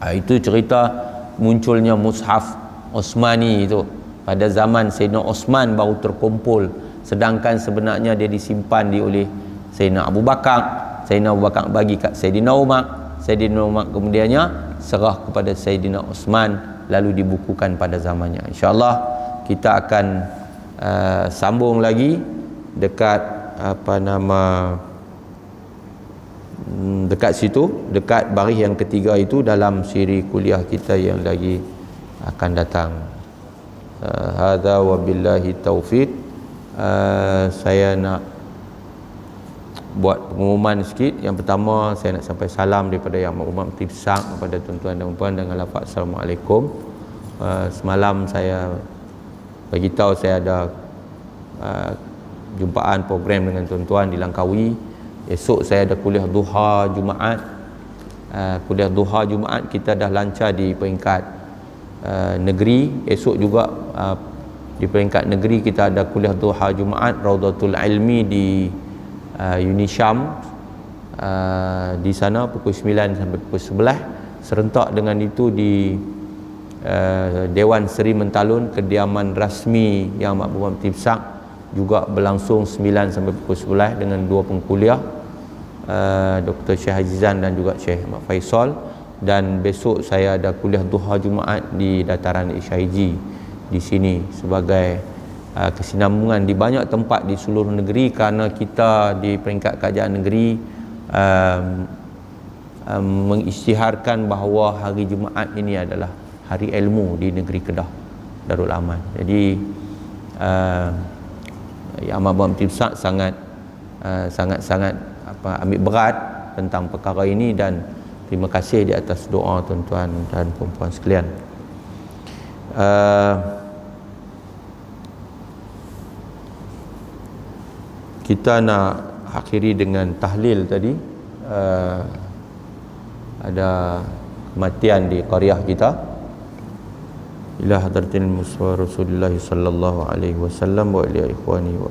Itu cerita munculnya mushaf Osmani itu. Pada zaman Sayyidina Osman baru terkumpul, sedangkan sebenarnya dia disimpan oleh Sayyidina Abu Bakar. Sayyidina Abu Bakar bagi kat Sayyidina Umar. Sayyidina Umar kemudiannya serah kepada Sayyidina Osman, lalu dibukukan pada zamannya. InsyaAllah kita akan sambung lagi dekat dekat situ, dekat baris yang ketiga itu dalam siri kuliah kita yang lagi akan datang. Hadza wabillahi taufiq. Saya nak buat pengumuman sikit. Yang pertama, saya nak sampai salam daripada Yang Berhormat Mufti Besar kepada tuan-tuan dan puan dengan lafaz Assalamualaikum. Semalam saya bagi tahu saya ada jumpaan program dengan tuan-tuan di Langkawi. Esok saya ada kuliah duha Jumaat. Kuliah duha Jumaat kita dah lancar di peringkat negeri. Esok juga di peringkat negeri kita ada kuliah duha Jumaat Raudatul Ilmi di Unisham. Di sana pukul 9 sampai pukul 11. serentak dengan itu di Dewan Seri Mentalun, kediaman rasmi Yang Amat Berhormat Mufti Besar, juga berlangsung 9 sampai pukul 11 dengan 2 pengkuliah, Dr. Syekh Azizan dan juga Syekh Ahmad Faisal. Dan besok saya ada kuliah duha Jumaat di Dataran Isyaiji di sini sebagai kesinambungan di banyak tempat di seluruh negeri, kerana kita di peringkat kajian negeri mengisytiharkan bahawa hari Jumaat ini adalah hari ilmu di negeri Kedah Darul Aman. Jadi Yang Amat Berhormat Mufti Besar sangat ambil berat tentang perkara ini, dan terima kasih di atas doa tuan-tuan dan puan-puan sekalian. Kita nak akhiri dengan tahlil tadi. Ada kematian di qaryah kita. Ila hadratil Mustafa Rasulullah sallallahu alaihi wasallam wa ila ikhwani wa